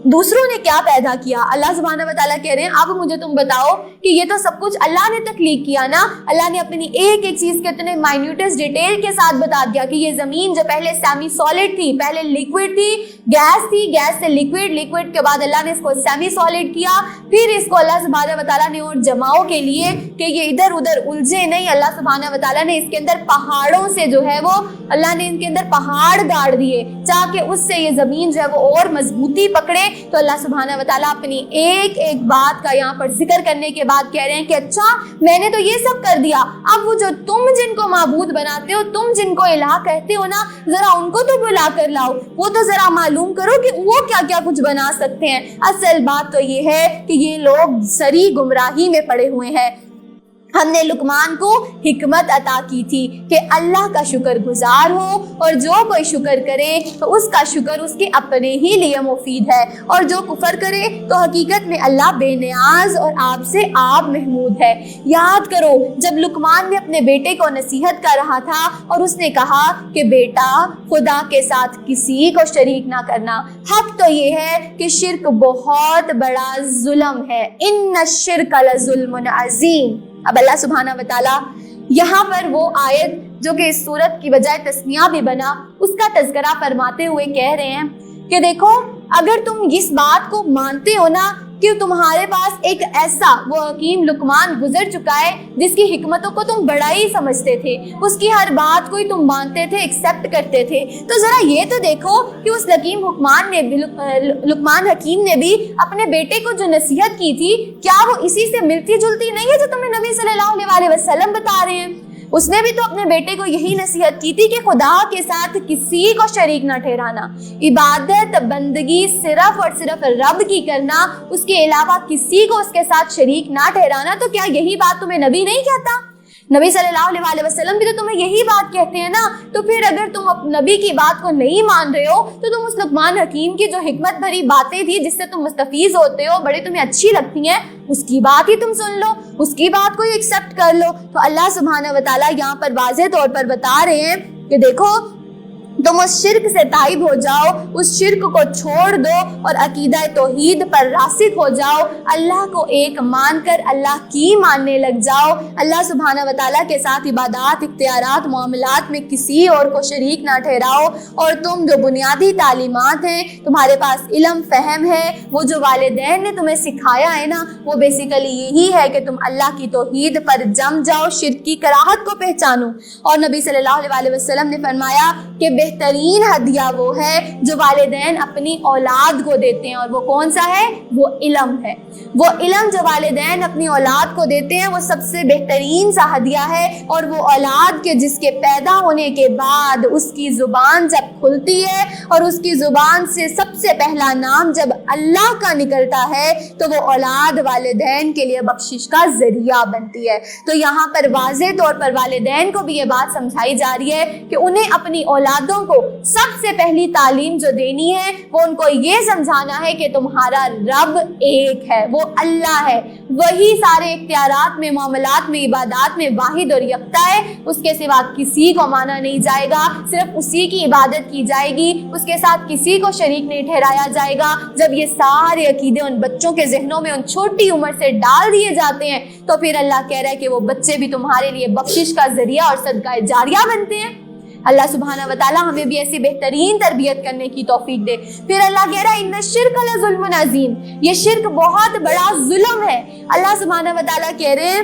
دوسروں نے کیا پیدا کیا۔ اللہ سبحانہ و تعالیٰ کہہ رہے ہیں اب مجھے تم بتاؤ کہ یہ تو سب کچھ اللہ نے تخلیق کیا نا۔ اللہ نے اپنی ایک ایک چیز کے اتنے مائنیوٹس ڈیٹیل کے ساتھ بتا دیا کہ یہ زمین جو پہلے سیمی سالڈ تھی، پہلے لیکوڈ تھی، گیس تھی، گیس سے لیکوڈ کے بعد اللہ نے اس کو سیمی سالڈ کیا، پھر اس کو اللہ سبحانہ و تعالیٰ نے اور جماؤ کے لیے کہ یہ ادھر ادھر الجھے نہیں، اللہ سبحانہ و تعالیٰ نے اس کے اندر پہاڑوں سے جو ہے وہ اللہ نے ان کے اندر پہاڑ گاڑ دیے تاکہ اس سے یہ زمین جو ہے وہ اور مضبوطی پکڑے۔ تو اللہ سبحانہ و تعالیٰ اپنی ایک ایک بات کا یہاں پر ذکر کرنے کے بعد کہہ رہے ہیں کہ اچھا میں نے تو یہ سب کر دیا، اب وہ جو تم جن کو معبود بناتے ہو، تم جن کو الہ کہتے ہو نا، ذرا ان کو تو بلا کر لاؤ، وہ تو ذرا معلوم کرو کہ وہ کیا کیا کچھ بنا سکتے ہیں۔ اصل بات تو یہ ہے کہ یہ لوگ سری گمراہی میں پڑے ہوئے ہیں۔ ہم نے لقمان کو حکمت عطا کی تھی کہ اللہ کا شکر گزار ہو، اور جو کوئی شکر کرے تو اس کا شکر اس کے اپنے ہی لیے مفید ہے، اور جو کفر کرے تو حقیقت میں اللہ بے نیاز اور آپ سے آپ محمود ہے۔ یاد کرو جب لقمان نے اپنے بیٹے کو نصیحت کر رہا تھا اور اس نے کہا کہ بیٹا خدا کے ساتھ کسی کو شریک نہ کرنا، حق تو یہ ہے کہ شرک بہت بڑا ظلم ہے، ان الشرک لظلم عظیم۔ اب اللہ سبحانہ و تعالیٰ یہاں پر وہ آیت جو کہ اس صورت کی بجائے تسمیہ بھی بنا اس کا تذکرہ فرماتے ہوئے کہہ رہے ہیں کہ دیکھو اگر تم اس بات کو مانتے ہو نا کہ تمہارے پاس ایک ایسا وہ حکیم لقمان گزر چکا ہے جس کی حکمتوں کو تم بڑا ہی سمجھتے تھے، اس کی ہر بات کو ہی تم مانتے تھے، ایکسیپٹ کرتے تھے، تو ذرا یہ تو دیکھو کہ اس لقمان حکیم نے بھی اپنے بیٹے کو جو نصیحت کی تھی کیا وہ اسی سے ملتی جلتی نہیں ہے جو تمہیں نبی صلی اللہ علیہ وسلم بتا رہے ہیں؟ اس نے بھی تو اپنے بیٹے کو یہی نصیحت کی تھی کہ خدا کے ساتھ کسی کو شریک نہ ٹھہرانا، عبادت بندگی صرف اور صرف رب کی کرنا، اس کے علاوہ کسی کو اس کے ساتھ شریک نہ ٹھہرانا۔ تو کیا یہی بات تمہیں نبی نہیں کہتا؟ نبی صلی اللہ علیہ وسلم بھی تو تمہیں یہی بات کہتے ہیں نا۔ تو پھر اگر تم نبی کی بات کو نہیں مان رہے ہو تو تم اس لقمان حکیم کی جو حکمت بھری باتیں تھی جس سے تم مستفیض ہوتے ہو، بڑی تمہیں اچھی لگتی ہیں، اس کی بات ہی تم سن لو، اس کی بات کو ہی ایکسیپٹ کر لو۔ تو اللہ سبحانہ و تعالیٰ یہاں پر واضح طور پر بتا رہے ہیں کہ دیکھو تم اس شرک سے تائب ہو جاؤ، اس شرک کو چھوڑ دو اور عقیدہ توحید پر راسخ ہو جاؤ، اللہ کو ایک مان کر اللہ کی ماننے لگ جاؤ، اللہ سبحانہ و تعالیٰ کے ساتھ عبادات، اختیارات، معاملات میں کسی اور کو شریک نہ ٹھہراؤ، اور تم جو بنیادی تعلیمات ہیں، تمہارے پاس علم فہم ہے، وہ جو والدین نے تمہیں سکھایا ہے نا، وہ بیسیکلی یہی ہے کہ تم اللہ کی توحید پر جم جاؤ، شرک کی کراہت کو پہچانو۔ اور نبی صلی اللہ علیہ وسلم نے فرمایا کہ بہترین ہدیہ وہ ہے جو والدین اپنی اولاد کو دیتے ہیں، اور وہ کون سا ہے؟ وہ علم ہے۔ وہ علم جو والدین اپنی اولاد کو دیتے ہیں وہ سب سے بہترین سا ہدیہ ہے، اور وہ اولاد کے جس کے پیدا ہونے کے بعد اس کی زبان جب کھلتی ہے اور اس کی زبان سے سب سے پہلا نام جب اللہ کا نکلتا ہے تو وہ اولاد والدین کے لیے بخشش کا ذریعہ بنتی ہے۔ تو یہاں پر واضح طور پر والدین کو بھی یہ بات سمجھائی جا رہی ہے کہ انہیں اپنی اولادوں کو سب سے پہلی تعلیم جو دینی ہے وہ ان کو یہ سمجھانا ہے کہ تمہارا رب ایک ہے، وہ اللہ ہے، وہی سارے اختیارات میں، معاملات میں، عبادات میں واحد اور یکتا ہے، اس کے سوا کسی کو مانا نہیں جائے گا، صرف اسی کی عبادت کی جائے گی، اس کے ساتھ کسی کو شریک نہیں ٹھہرایا جائے گا۔ جب یہ سارے عقیدے ان بچوں کے ذہنوں میں ان چھوٹی عمر سے ڈال دیے جاتے ہیں تو پھر اللہ کہہ رہا ہے کہ وہ بچے بھی تمہارے لیے بخشش کا ذریعہ اور صدقہ جاریہ بنتے ہیں۔ اللہ سبحانہ وتعالیٰ ہمیں بھی ایسی بہترین تربیت کرنے کی توفیق دے۔ پھر اللہ کہہ رہا ہے ان الشرک لظلم عظیم، یہ شرک بہت بڑا ظلم ہے۔ اللہ سبحانہ وتعالیٰ کہہ رہے ہیں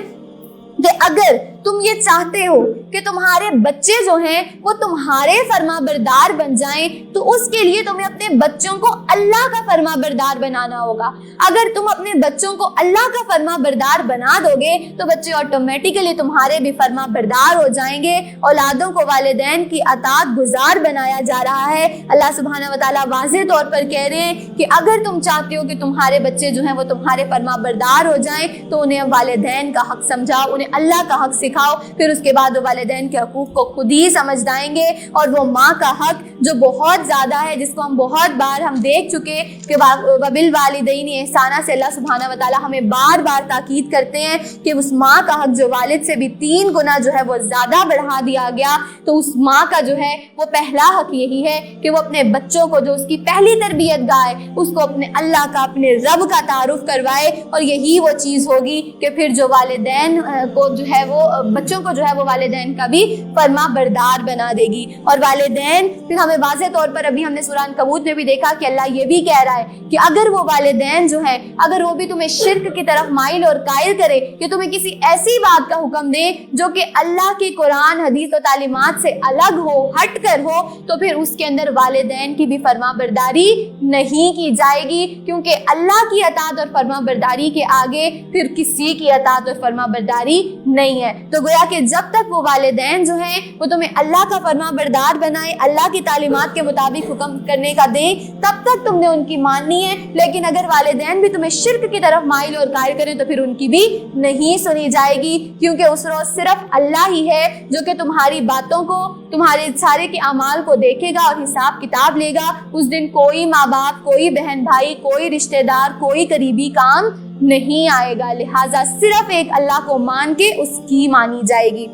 کہ اگر تم یہ چاہتے ہو کہ تمہارے بچے جو ہیں وہ تمہارے فرما بردار بن جائیں تو اس کے لیے تمہیں اپنے بچوں کو اللہ کا فرما بردار بنانا ہوگا۔ اگر تم اپنے بچوں کو اللہ کا فرما بردار بنا دو گے تو بچے آٹومیٹیکلی تمہارے بھی فرما بردار ہو جائیں گے۔ اولادوں کو والدین کی اطاعت گزار بنایا جا رہا ہے۔ اللہ سبحانہ وتعالیٰ واضح طور پر کہہ رہے ہیں کہ اگر تم چاہتے ہو کہ تمہارے بچے جو ہیں وہ تمہارے فرما بردار ہو جائیں تو انہیں والدین کا حق سمجھاؤ، انہیں اللہ کا حق سکھاؤ، پھر اس کے بعد وہ والدین کے حقوق کو خود ہی سمجھ جائیں گے۔ اور وہ ماں کا حق جو بہت زیادہ ہے، جس کو ہم بہت بار ہم دیکھ چکے کہ وبالوالدین احسانہ سے اللہ سبحانہ وتعالیٰ ہمیں بار بار تاکید کرتے ہیں کہ اس ماں کا حق جو والد سے بھی 3 گنا جو ہے وہ زیادہ بڑھا دیا گیا، تو اس ماں کا جو ہے وہ پہلا حق یہی ہے کہ وہ اپنے بچوں کو جو اس کی پہلی تربیت گاہ ہے اس کو اپنے اللہ کا، اپنے رب کا تعارف کروائے، اور یہی وہ چیز ہوگی کہ پھر جو والدین کو جو ہے وہ بچوں کو جو ہے وہ والدین کا بھی فرما بردار بنا دے گی۔ اور والدین پھر ہمیں واضح طور پر ابھی ہم نے سورہ عنکبوت میں بھی دیکھا کہ اللہ یہ بھی کہہ رہا ہے کہ اگر وہ والدین جو ہیں اگر وہ بھی تمہیں شرک کی طرف مائل اور قائل کرے کہ تمہیں کسی ایسی بات کا حکم دے جو کہ اللہ کی قرآن حدیث و تعلیمات سے الگ ہو، ہٹ کر ہو، تو پھر اس کے اندر والدین کی بھی فرما برداری نہیں کی جائے گی، کیونکہ اللہ کی اطاعت اور فرما برداری کے آگے پھر کسی کی اطاعت اور فرما برداری نہیں ہے۔ تو گویا کہ جب تک وہ والدین جو ہیں وہ تمہیں اللہ کا فرما بردار بنائے، اللہ کی تعلیمات کے مطابق حکم کرنے کا دیں، تب تک تم نے ان کی ماننی ہے۔ لیکن اگر والدین بھی تمہیں شرک کی طرف مائل اور قائل کریں تو پھر ان کی بھی نہیں سنی جائے گی، کیونکہ اس روز صرف اللہ ہی ہے جو کہ تمہاری باتوں کو، تمہارے سارے کے اعمال کو دیکھے گا اور حساب کتاب لے گا۔ اس دن کوئی ماں باپ، کوئی بہن بھائی، کوئی رشتہ دار، کوئی قریبی کام نہیں آئے گا، لہٰذا صرف ایک اللہ کو مان کے اس کی مانی جائے گی۔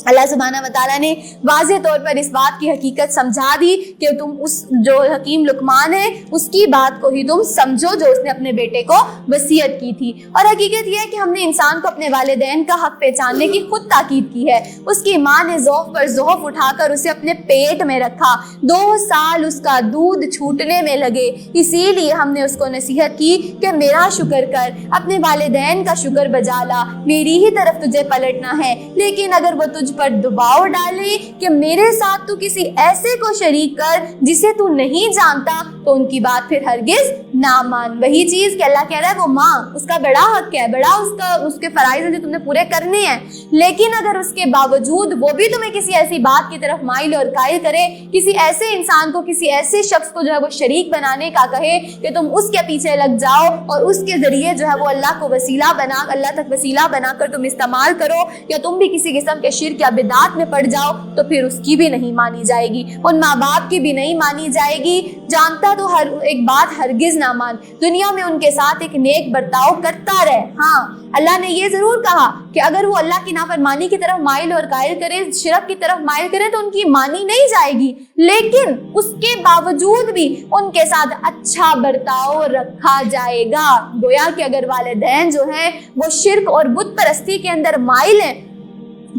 اللہ سبحانہ وتعالیٰ نے واضح طور پر اس بات کی حقیقت سمجھا دی کہ تم اس جو حکیم لقمان ہے اس کی بات کو ہی تم سمجھو جو اس نے اپنے بیٹے کو وصیت کی تھی۔ اور حقیقت یہ ہے کہ ہم نے انسان کو اپنے والدین کا حق پہچاننے کی خود تاکید کی ہے۔ اس کی ماں نے ضعف پر ضعف اٹھا کر اسے اپنے پیٹ میں رکھا، 2 سال اس کا دودھ چھوٹنے میں لگے، اسی لیے ہم نے اس کو نصیحت کی کہ میرا شکر کر، اپنے والدین کا شکر بجا لا، میری ہی طرف تجھے پلٹنا ہے۔ لیکن اگر وہ تجھ پر دباؤ ڈالے کہ میرے ساتھ تو کسی ایسے کو شریک کر جسے تو نہیں جانتا، تو ان کی بات پھر ہرگز نہ مان۔ وہی چیز کہ اللہ کہہ رہا ہے وہ ماں، اس کا بڑا حق ہے، بڑا اس کے فرائض ہیں جو تم نے پورے کرنے ہیں، لیکن اگر اس کے باوجود وہ بھی تمہیں کسی ایسی بات کی طرف مائل اور قائل کرے، کسی ایسے انسان کو، کسی ایسے شخص کو جو ہے وہ شریک بنانے کا کہے کہ تم اس کے پیچھے لگ جاؤ اور اس کے ذریعے جو ہے وہ اللہ کو وسیلہ بنا، اللہ تک وسیلہ بنا کر تم استعمال کرو، یا تم بھی کسی قسم کے شرک یا بدعات میں پڑ جاؤ، تو پھر اس کی بھی نہیں مانی جائے گی، ان ماں باپ کی بھی نہیں مانی جائے گی۔ جانتا تو ہر ایک بات ہرگز نہ مان، دنیا میں ان کے ساتھ ایک نیک برتاؤ کرتا رہے۔ ہاں اللہ نے یہ ضرور کہا کہ اگر وہ اللہ کی نافرمانی کی طرف مائل اور قائل کرے، شرک کی طرف مائل کرے تو ان کی مانی نہیں جائے گی، لیکن اس کے باوجود بھی ان کے ساتھ اچھا برتاؤ رکھا جائے گا۔ گویا کہ اگر والدین جو ہیں وہ شرک اور بت پرستی کے اندر مائل ہیں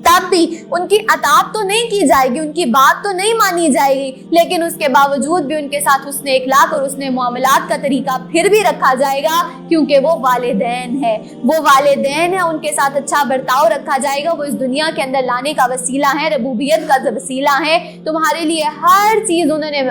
تب بھی ان کی اطاعت تو نہیں کی جائے گی، ان کی بات تو نہیں مانی جائے گی، لیکن اس کے باوجود بھی ان کے ساتھ حسن اخلاق اور حسن معاملات کا طریقہ پھر بھی رکھا جائے گا، کیونکہ وہ والدین ہے، ان کے ساتھ اچھا برتاؤ رکھا جائے گا۔ وہ اس دنیا کے اندر لانے کا وسیلہ ہے، ربوبیت کا وسیلہ ہے، تمہارے لیے ہر چیز انہوں نے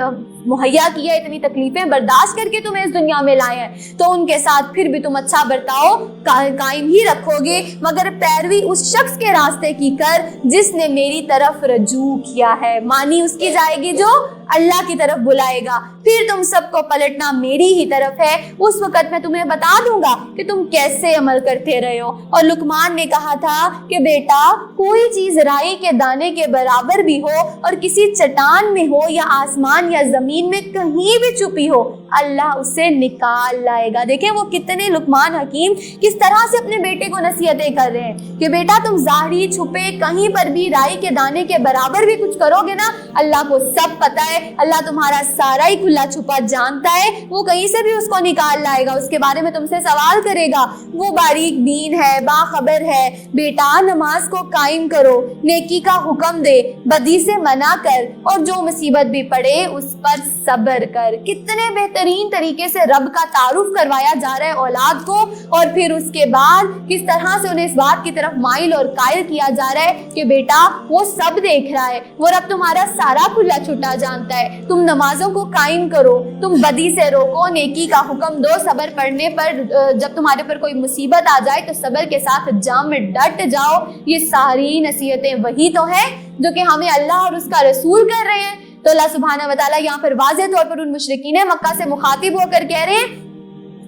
مہیا کیا، اتنی تکلیفیں برداشت کر کے تمہیں اس دنیا میں لائے ہیں، تو ان کے ساتھ پھر بھی تم اچھا برتاؤ قائم ہی رکھو گے، مگر پیروی اس شخص کے راستے کی کر جس نے میری طرف رجوع کیا ہے، مانی اس کی جائے گی جو اللہ کی طرف بلائے گا، پھر تم سب کو پلٹنا میری ہی طرف ہے، اس وقت میں تمہیں بتا دوں گا کہ تم کیسے عمل کرتے رہے ہو۔ اور لقمان نے کہا تھا کہ بیٹا کوئی چیز رائی کے دانے کے برابر بھی ہو اور کسی چٹان میں ہو یا آسمان یا زمین میں کہیں بھی چھپی ہو، اللہ اسے نکال لائے گا۔ دیکھیں وہ کتنے لقمان حکیم کس طرح سے اپنے بیٹے کو نصیحتیں کر رہے ہیں کہ بیٹا تم ظاہری چھپے کہیں پر بھی رائی کے دانے کے برابر بھی کچھ کرو گے نا، اللہ کو سب پتا ہے، اللہ تمہارا سارا ہی کھلا چھپا جانتا ہے، وہ کہیں سے بھی اس کو نکال لائے گا، اس کے بارے میں تم سے سوال کرے گا، وہ باریک بین ہے، باخبر ہے۔ بیٹا نماز کو قائم کرو، نیکی کا حکم دے، بدی سے منع کر، اور جو مصیبت بھی پڑے اس پر صبر کر۔ کتنے بہترین طریقے سے رب کا تعارف کروایا جا رہا ہے اولاد کو، اور پھر اس کے بعد کس طرح سے انہیں اس بات کی طرف مائل اور قائل کیا جا رہا ہے کہ بیٹا وہ سب دیکھ رہا ہے، وہ رب تمہارا سارا کھلا چھٹا جانتا ہے، تم نمازوں کو قائم کرو، تم بدی سے روکو، نیکی کا حکم دو، صبر پڑھنے پر جب تمہارے پر کوئی مصیبت آ جائے تو صبر کے ساتھ جام میں ڈٹ جاؤ۔ یہ ساری نصیحتیں وہی تو ہیں جو کہ ہمیں اللہ اور اس کا رسول کر رہے ہیں۔ تو اللہ سبحانہ وتعالیٰ یہاں پر واضح طور پر ان مشرکین مکہ سے مخاطب ہو کر کہہ رہے ہیں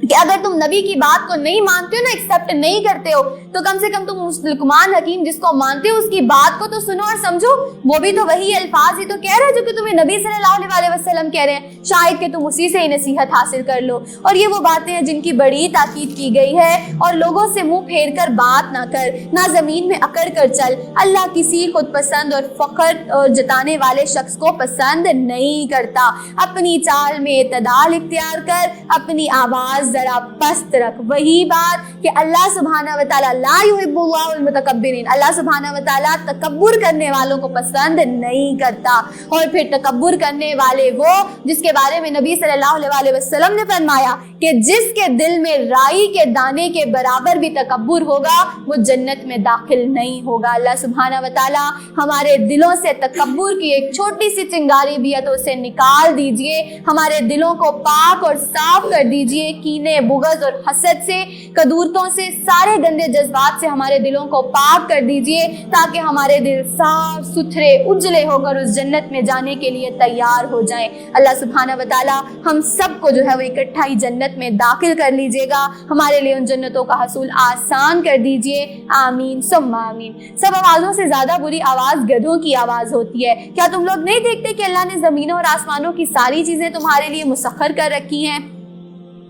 کہ اگر تم نبی کی بات کو نہیں مانتے ہو نا، ایکسیپٹ نہیں کرتے ہو، تو کم سے کم تم لقمان حکیم جس کو مانتے ہو اس کی بات کو تو سنو اور سمجھو، وہ بھی تو وہی الفاظ ہی تو کہہ رہے ہیں جو کہ تمہیں نبی صلی اللہ علیہ وسلم کہہ رہے ہیں، شاید کہ تم اسی سے ہی نصیحت حاصل کر لو۔ اور یہ وہ باتیں ہیں جن کی بڑی تاکید کی گئی ہے، اور لوگوں سے منہ پھیر کر بات نہ کر، نہ زمین میں اکڑ کر چل، اللہ کسی خود پسند اور فخر جتانے والے شخص کو پسند نہیں کرتا، اپنی چال میں اعتدال اختیار کر، اپنی آواز ذرا پست رکھ۔ وہی بات کہ اللہ سبحانہ و تعالیٰ لا یحب اللہ المتکبرین، اللہ سبحانہ و تعالیٰ تکبر کرنے والوں کو پسند نہیں کرتا۔ اور پھر تکبر کرنے والے وہ جس کے بارے میں نبی صلی اللہ علیہ وسلم نے فرمایا کہ جس کے دل میں رائی کے دانے کے برابر بھی تکبر ہوگا وہ جنت میں داخل نہیں ہوگا۔ اللہ سبحانہ و تعالیٰ ہمارے دلوں سے تکبر کی ایک چھوٹی سی چنگاری بھی ہے تو اسے نکال دیجئے، ہمارے دلوں کو پاک اور صاف کر دیجئے، کینے، بغض اور حسد سے، قدورتوں سے، سارے گندے جذبات سے ہمارے دلوں کو پاک کر دیجئے، تاکہ ہمارے دل صاف ستھرے اجلے ہو کر اس جنت میں جانے کے لیے تیار ہو جائیں۔ اللہ سبحانہ و تعالیٰ ہم سب کو جو ہے وہ اکٹھا ہی جنت میں داخل کر لیجئے گا، ہمارے لیے ان جنتوں کا حصول آسان کر دیجئے، آمین ثم آمین۔ سب آوازوں سے زیادہ بری آواز گدھوں کی آواز ہوتی ہے۔ کیا تم لوگ نہیں دیکھتے کہ اللہ نے زمینوں اور آسمانوں کی ساری چیزیں تمہارے لیے مسخر کر رکھی ہیں،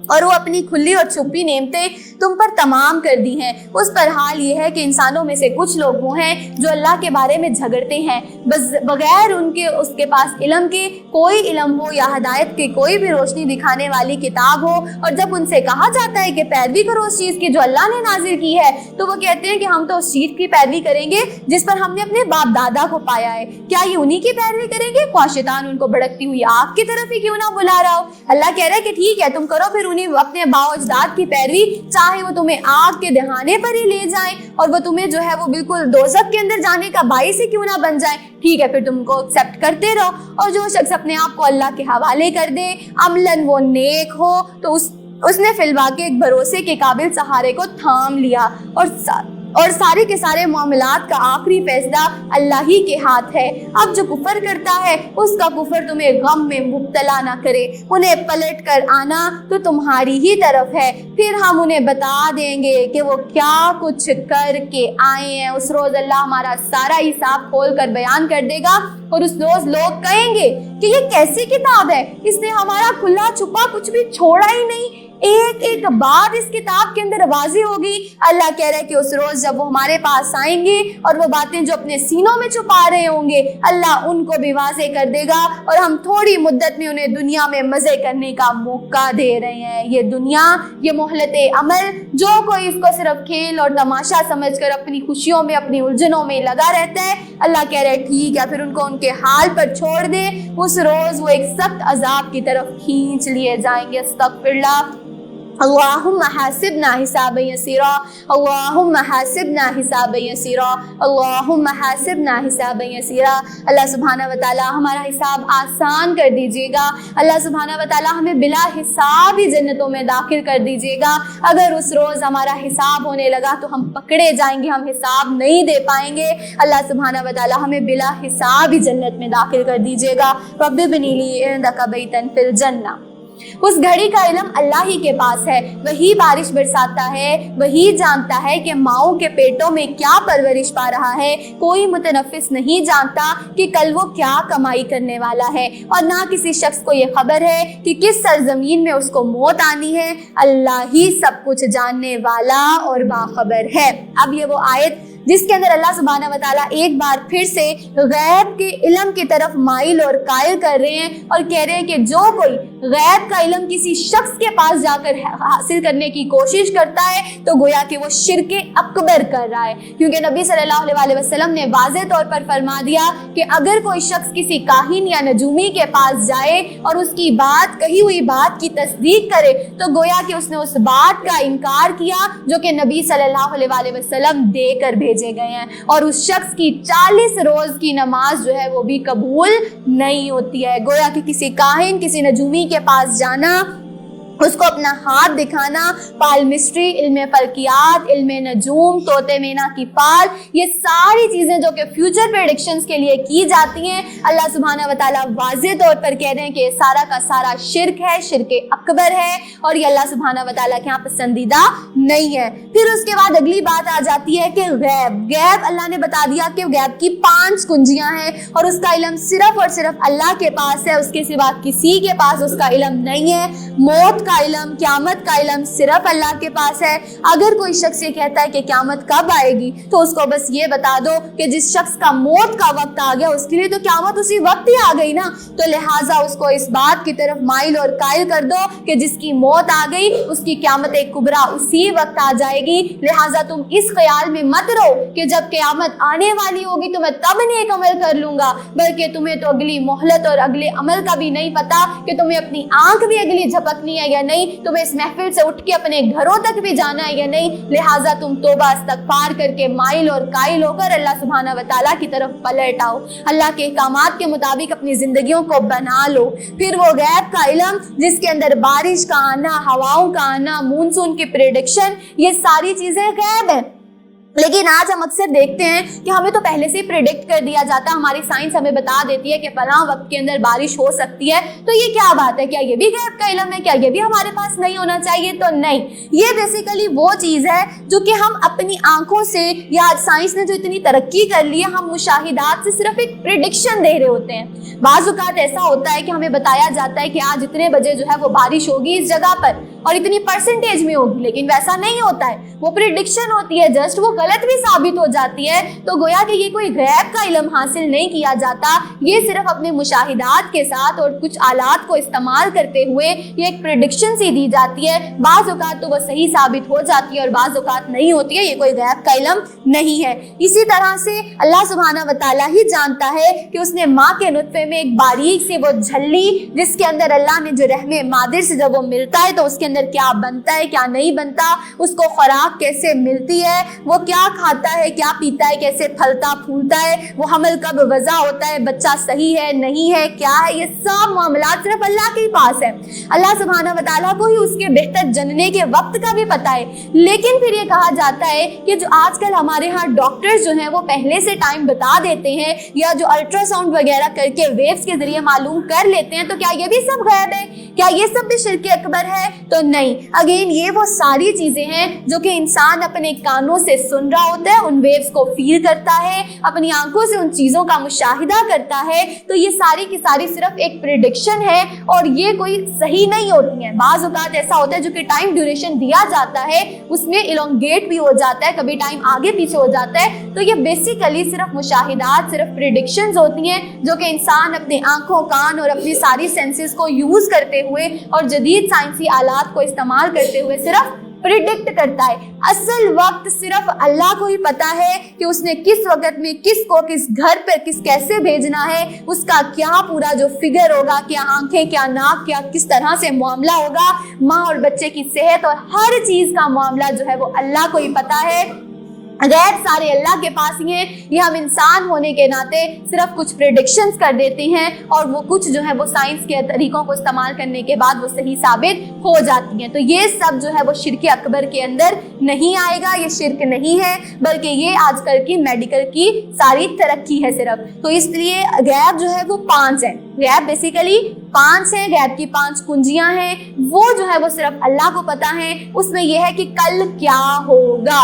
اور وہ اپنی کھلی اور چھپی نعمتیں تم پر تمام کر دی ہیں۔ اس پر حال یہ ہے کہ انسانوں میں سے کچھ لوگ وہ ہیں جو اللہ کے بارے میں جھگڑتے ہیں، بس بغیر ان کے اس کے پاس علم کے، کوئی علم ہو یا ہدایت کے کوئی بھی روشنی دکھانے والی کتاب ہو، اور جب ان سے کہا جاتا ہے کہ پیروی کرو اس چیز کی جو اللہ نے نازل کی ہے، تو وہ کہتے ہیں کہ ہم تو اس چیز کی پیروی کریں گے جس پر ہم نے اپنے باپ دادا کو پایا ہے۔ کیا یہ انہی کی پیروی کریں گے؟ خواہ شیطان ان کو بھڑکتی ہوئی آگ کی طرف ہی کیوں نہ بلا رہا ہو۔ اللہ کہہ رہا ہے کہ ٹھیک ہے تم کرو پھر اپنے باؤ اجداد کی پیروی، چاہے وہ تمہیں آگ کے دہانے پر ہی لے جائیں اور وہ تمہیں جو ہے وہ بالکل دوزخ کے اندر جانے کا باعث ہی کیوں نہ بن جائیں، ٹھیک ہے پھر تم کو ایکسیپٹ کرتے رہو۔ اور جو شخص اپنے آپ کو اللہ کے حوالے کر دے، عملاً وہ نیک ہو، تو اس نے فی الواقع ایک بھروسے کے قابل سہارے کو تھام لیا، اور سارے کے سارے معاملات کا آخری فیصلہ اللہ ہی کے ہاتھ ہے۔ اب جو کفر کرتا ہے اس کا کفر تمہیں غم میں مبتلا نہ کرے، انہیں پلٹ کر آنا تو تمہاری ہی طرف ہے، پھر ہم انہیں بتا دیں گے کہ وہ کیا کچھ کر کے آئے ہیں۔ اس روز اللہ ہمارا سارا حساب کھول کر بیان کر دے گا، اور اس روز لوگ کہیں گے کہ یہ کیسی کتاب ہے، اس نے ہمارا کھلا چھپا کچھ بھی چھوڑا ہی نہیں، ایک ایک بات اس کتاب کے اندر واضح ہوگی۔ اللہ کہہ رہا ہے کہ اس روز جب وہ ہمارے پاس آئیں گے اور وہ باتیں جو اپنے سینوں میں چھپا رہے ہوں گے اللہ ان کو بھی واضح کر دے گا، اور ہم تھوڑی مدت میں انہیں دنیا میں مزے کرنے کا موقع دے رہے ہیں۔ یہ دنیا، یہ مہلت عمل، جو کوئی اس کو صرف کھیل اور تماشا سمجھ کر اپنی خوشیوں میں، اپنی الجھنوں میں لگا رہتا ہے، اللہ کہہ رہے ٹھیک ہے، پھر ان کو ان کے حال پر چھوڑ دے، اس روز وہ ایک سخت عذاب کی طرف کھینچ لیے جائیں گے۔ استغفر اللہ۔ اللہم حاسبنا حسابا یسیرا، اللہم حاسبنا حسابا یسیرا، اللہم حاسبنا حسابا یسیرا۔ اللہ سبحانہ و تعالی ہمارا حساب آسان کر دیجیے گا، اللہ سبحانہ و تعالی ہمیں بلا حساب ہی جنتوں میں داخل کر دیجیے گا۔ اگر اس روز ہمارا حساب ہونے لگا تو ہم پکڑے جائیں گے، ہم حساب نہیں دے پائیں گے۔ اللہ سبحانہ و تعالی ہمیں بلا حساب ہی جنت میں داخل کر دیجیے گا۔ رب ابنی لی عندک بیتا فی الجنہ۔ اس گھڑی کا علم اللہ ہی کے پاس ہے، وہی بارش برساتا ہے، وہی جانتا ہے کہ ماؤں کے پیٹوں میں کیا پرورش پا رہا ہے۔ کوئی متنفس نہیں جانتا کہ کل وہ کیا کمائی کرنے والا ہے، اور نہ کسی شخص کو یہ خبر ہے کہ کس سرزمین میں اس کو موت آنی ہے۔ اللہ ہی سب کچھ جاننے والا اور باخبر ہے۔ اب یہ وہ آیت جس کے اندر اللہ سبحانہ و تعالیٰ ایک بار پھر سے غیب کے علم کی طرف مائل اور قائل کر رہے ہیں، اور کہہ رہے ہیں کہ جو کوئی غیب کا علم کسی شخص کے پاس جا کر حاصل کرنے کی کوشش کرتا ہے تو گویا کہ وہ شرک اکبر کر رہا ہے، کیونکہ نبی صلی اللہ علیہ وسلم نے واضح طور پر فرما دیا کہ اگر کوئی شخص کسی کاہن یا نجومی کے پاس جائے اور اس کی بات، کہی ہوئی بات کی تصدیق کرے تو گویا کہ اس نے اس بات کا انکار کیا جو کہ نبی صلی اللہ علیہ وسلم دے کر بھیجے گئے ہیں، اور اس شخص کی 40 روز کی نماز جو ہے وہ بھی قبول نہیں ہوتی ہے۔ گویا کہ کسی کاہن، کسی نجومی کے پاس جانا، اس کو اپنا ہاتھ دکھانا، پالمسٹری، علم فلکیات، علم نجوم، طوطے مینا کی فال، یہ ساری چیزیں جو کہ فیوچر پریڈکشنز کے لیے کی جاتی ہیں، اللہ سبحانہ و تعالیٰ واضح طور پر کہہ رہے ہیں کہ یہ سارا کا سارا شرک ہے، شرک اکبر ہے، اور یہ اللہ سبحانہ و تعالیٰ کے یہاں پسندیدہ نہیں ہے۔ پھر اس کے بعد اگلی بات آ جاتی ہے کہ غیب اللہ نے بتا دیا کہ غیب کی 5 کنجیاں ہیں، اور اس کا علم صرف اور صرف اللہ کے پاس ہے، اس کے سوا کسی کے پاس اس کا علم نہیں ہے۔ موت کا علم، قیامت کا علم صرف اللہ کے پاس ہے۔ اگر کوئی شخص یہ کہتا ہے کہ قیامت کب آئے گی تو اس کو بس یہ بتا دو کہ جس شخص کا موت کا وقت آ گیا اس کے لیے تو قیامت اسی وقت ہی آ گئی نا، تو لہٰذا اس کو اس بات کی طرف مائل اور قائل کر دو کہ جس کی موت آ گئی اس کی قیامت کبریٰ اسی وقت آ جائے گی۔ لہٰذا تم اس خیال میں مت رہو کہ جب قیامت آنے والی ہوگی تو میں تب نیک عمل کر لوں گا، بلکہ تمہیں تو اگلی مہلت اور اگلے عمل کا بھی نہیں پتا کہ تمہیں اپنی آنکھ بھی اگلی جھپکنی ہے یا نہیں، تمہیں اس محفل سے اٹھ کے اپنے گھروں تک بھی جانا ہے یا نہیں۔ لہٰذا تم توبہ استغفار کر کے مائل اور قائل ہو کر اللہ سبحانہ و تعالیٰ کی طرف پلٹ آؤ، اللہ کے احکامات کے مطابق اپنی زندگیوں کو بنا لو۔ پھر وہ غیب کا علم جس کے اندر بارش کا آنا، ہواؤں کا آنا، مونسون کی پریڈکشن، یہ ساری چیزیں غیب ہیں، لیکن آج ہم اکثر دیکھتے ہیں کہ ہمیں تو پہلے سے پریڈکٹ کر دیا جاتا ہے، ہماری سائنس ہمیں بتا دیتی ہے کہ فلاں وقت کے اندر بارش ہو سکتی ہے، تو یہ کیا بات ہے؟ کیا یہ بھی غیب کا علم ہے؟ کیا یہ بھی ہمارے پاس نہیں ہونا چاہیے؟ تو نہیں، یہ بیسیکلی وہ چیز ہے جو کہ ہم اپنی آنکھوں سے، یا سائنس نے جو اتنی ترقی کر لی ہے، ہم مشاہدات سے صرف ایک پریڈکشن دے رہے ہوتے ہیں۔ بعض اوقات ایسا ہوتا ہے کہ ہمیں بتایا جاتا ہے کہ آج اتنے بجے جو ہے وہ بارش ہوگی اس جگہ پر اور اتنی پرسنٹیج میں ہوگی، لیکن ویسا نہیں ہوتا ہے، وہ پریڈکشن ہوتی ہے، جسٹ وہ غلط بھی ثابت ہو جاتی ہے۔ تو گویا کہ یہ کوئی غیب کا علم حاصل نہیں کیا جاتا، یہ صرف اپنے مشاہدات کے ساتھ اور کچھ آلات کو استعمال کرتے ہوئے یہ ایک پریڈکشن سی دی جاتی ہے، بعض اوقات تو وہ صحیح ثابت ہو جاتی ہے اور بعض اوقات نہیں ہوتی ہے، یہ کوئی غیب کا علم نہیں ہے۔ اسی طرح سے اللہ سبحانہ و تعالیٰ ہی جانتا ہے کہ اس نے ماں کے نطفے میں ایک باریک سی وہ جھلی جس کے اندر اللہ نے جو رحم مادر سے جب وہ ملتا ہے تو اس کے اندر کیا بنتا ہے، کیا نہیں بنتا، اس کو خوراک کیسے ملتی ہے، وہ کیا کھاتا ہے، کیا پیتا ہے، کیسے پھلتا پھولتا ہے، وہ حمل کب وضع ہوتا ہے، بچہ صحیح ہے نہیں ہے، کیا ہے، یہ سب معاملات صرف اللہ کے پاس ہے۔ اللہ سبحانہ و تعالیٰ کو ہی اس کے بہتر جننے کے وقت کا بھی پتہ ہے، لیکن پھر یہ کہا جاتا ہے کہ جو آج کل ہمارے ہاں ڈاکٹرز جو ہیں وہ پہلے سے ٹائم بتا دیتے ہیں، یا جو الٹرا ساؤنڈ وغیرہ کر کے ویوز کے ذریعے معلوم کر لیتے ہیں، تو کیا یہ بھی سب غیب ہے؟ کیا یہ سب بھی شرک اکبر ہے؟ تو تو نہیں. اگین یہ وہ ساری چیزیں ہیں جو کہ انسان اپنے کانوں سے سن رہا ہوتا ہے, ان ویوز کو فیل کرتا ہے, اپنی آنکھوں سے ان چیزوں کا مشاہدہ کرتا ہے. تو یہ ساری کی ساری صرف ایک پریڈکشن ہے اور یہ کوئی صحیح نہیں ہوتی ہیں. بعض اوقات ایسا ہوتا ہے جو کہ ٹائم ڈیوریشن دیا جاتا ہے اس میں الانگیٹ بھی ہو جاتا ہے, کبھی ٹائم آگے پیچھے ہو جاتا ہے. تو یہ بیسیکلی صرف مشاہدات, صرف پریڈکشنز ہوتی ہیں جو کہ انسان اپنے آنکھوں, کان اور اپنی ساری سینسز کو یوز کرتے ہوئے اور جدید سائنسی آلات کو استعمال کرتے ہوئے صرف پریڈکٹ کرتا ہے. اصل وقت صرف اللہ کو ہی پتا ہے کہ اس نے کس وقت میں کس کو کس گھر پہ کیسے بھیجنا ہے, اس کا کیا پورا جو فگر ہوگا, کیا آنکھیں, کیا ناک, کیا کس طرح سے معاملہ ہوگا, ماں اور بچے کی صحت اور ہر چیز کا معاملہ جو ہے وہ اللہ کو ہی پتا ہے. غیب سارے اللہ کے پاس ہی ہیں. یہ ہم انسان ہونے کے ناطے صرف کچھ پریڈکشنز کر دیتے ہیں اور وہ کچھ جو ہے وہ سائنس کے طریقوں کو استعمال کرنے کے بعد وہ صحیح ثابت ہو جاتی ہیں. تو یہ سب جو ہے وہ شرک اکبر کے اندر نہیں آئے گا. یہ شرک نہیں ہے بلکہ یہ آج کل کی میڈیکل کی ساری ترقی ہے صرف. تو اس لیے غیب جو ہے وہ 5 ہیں. غیب بیسیکلی 5 ہیں. غیب کی 5 کنجیاں ہیں. وہ جو ہے وہ صرف اللہ کو پتا ہے. اس میں یہ ہے کہ کل کیا ہوگا,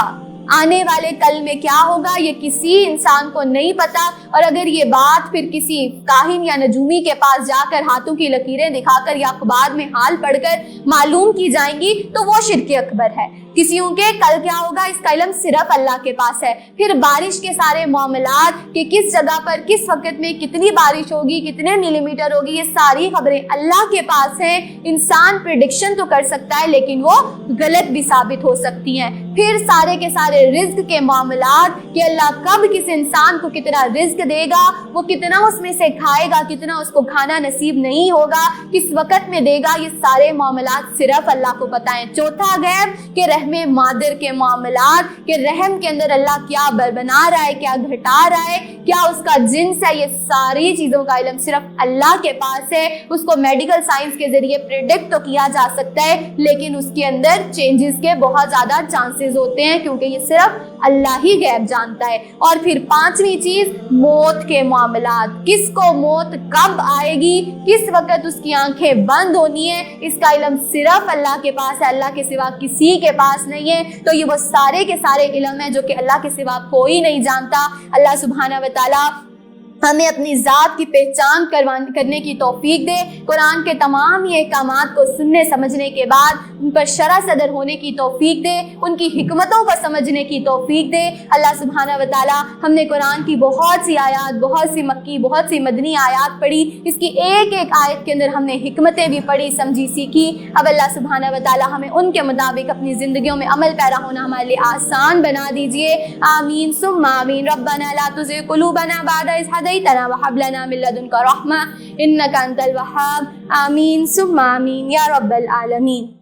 آنے والے کل میں کیا ہوگا, یہ کسی انسان کو نہیں پتا. اور اگر یہ بات پھر کسی کاہن یا نجومی کے پاس جا کر ہاتھوں کی لکیریں دکھا کر یا اخبار میں حال پڑھ کر معلوم کی جائیں گی تو وہ شرک اکبر ہے. کسیوں کے کل کیا ہوگا اس کا علم صرف اللہ کے پاس ہے. پھر بارش کے سارے معاملات کہ کس جگہ پر کس وقت میں کتنی بارش ہوگی, کتنے ملی میٹر ہوگی, یہ ساری خبریں اللہ کے پاس ہیں. انسان پریڈکشن تو کر سکتا ہے لیکن وہ غلط بھی ثابت ہو سکتی ہیں. پھر سارے کے سارے رزق کے معاملات کہ اللہ کب کس انسان کو کتنا رزق دے گا, وہ کتنا اس میں سے کھائے گا, کتنا اس کو کھانا نصیب نہیں ہوگا, کس وقت میں دے گا, یہ سارے معاملات صرف اللہ کو پتہ ہیں. چوتھا غیب کہ رحم مادر کے معاملات کہ رحم کے اندر اللہ کیا بنا رہا ہے, کیا گھٹا رہا ہے, کیا اس کا جنس ہے, یہ ساری چیزوں کا علم صرف اللہ کے پاس ہے. اس کو میڈیکل سائنس کے ذریعے پریڈکٹ تو کیا جا سکتا ہے لیکن اس کے اندر چینجز کے بہت زیادہ چانسز ہوتے ہیں کیونکہ یہ صرف اللہ ہی غیب جانتا ہے. اور پھر 5ویں چیز موت کے معاملات, کس کو موت کب آئے گی, کس وقت اس کی آنکھیں بند ہونی ہے, اس کا علم صرف اللہ کے پاس ہے, اللہ کے سوا کسی کے پاس نہیں ہے. تو یہ وہ سارے کے سارے علم ہیں جو کہ اللہ کے سوا کوئی نہیں جانتا. اللہ سبحانہ و تعالی ہمیں اپنی ذات کی پہچان کرنے کی توفیق دے. قرآن کے تمام یہ احکامات کو سننے سمجھنے کے بعد ان پر شرح صدر ہونے کی توفیق دے, ان کی حکمتوں کو سمجھنے کی توفیق دے. اللہ سبحانہ و تعالی ہم نے قرآن کی بہت سی آیات, بہت سی مکی, بہت سی مدنی آیات پڑھی. اس کی ایک ایک آیت کے اندر ہم نے حکمتیں بھی پڑھی, سمجھی, سیکھی. اب اللہ سبحانہ و تعالی ہمیں ان کے مطابق اپنی زندگیوں میں عمل پیرا ہونا ہمارے لیے آسان بنا دیجئے. آمین ثم آمین. ربنا لا تزغ قلوبنا بعد إذ هديتنا وهب لنا من لدنك رحمة إنك أنت الوهاب. آمين ثم آمين يا رب العالمين.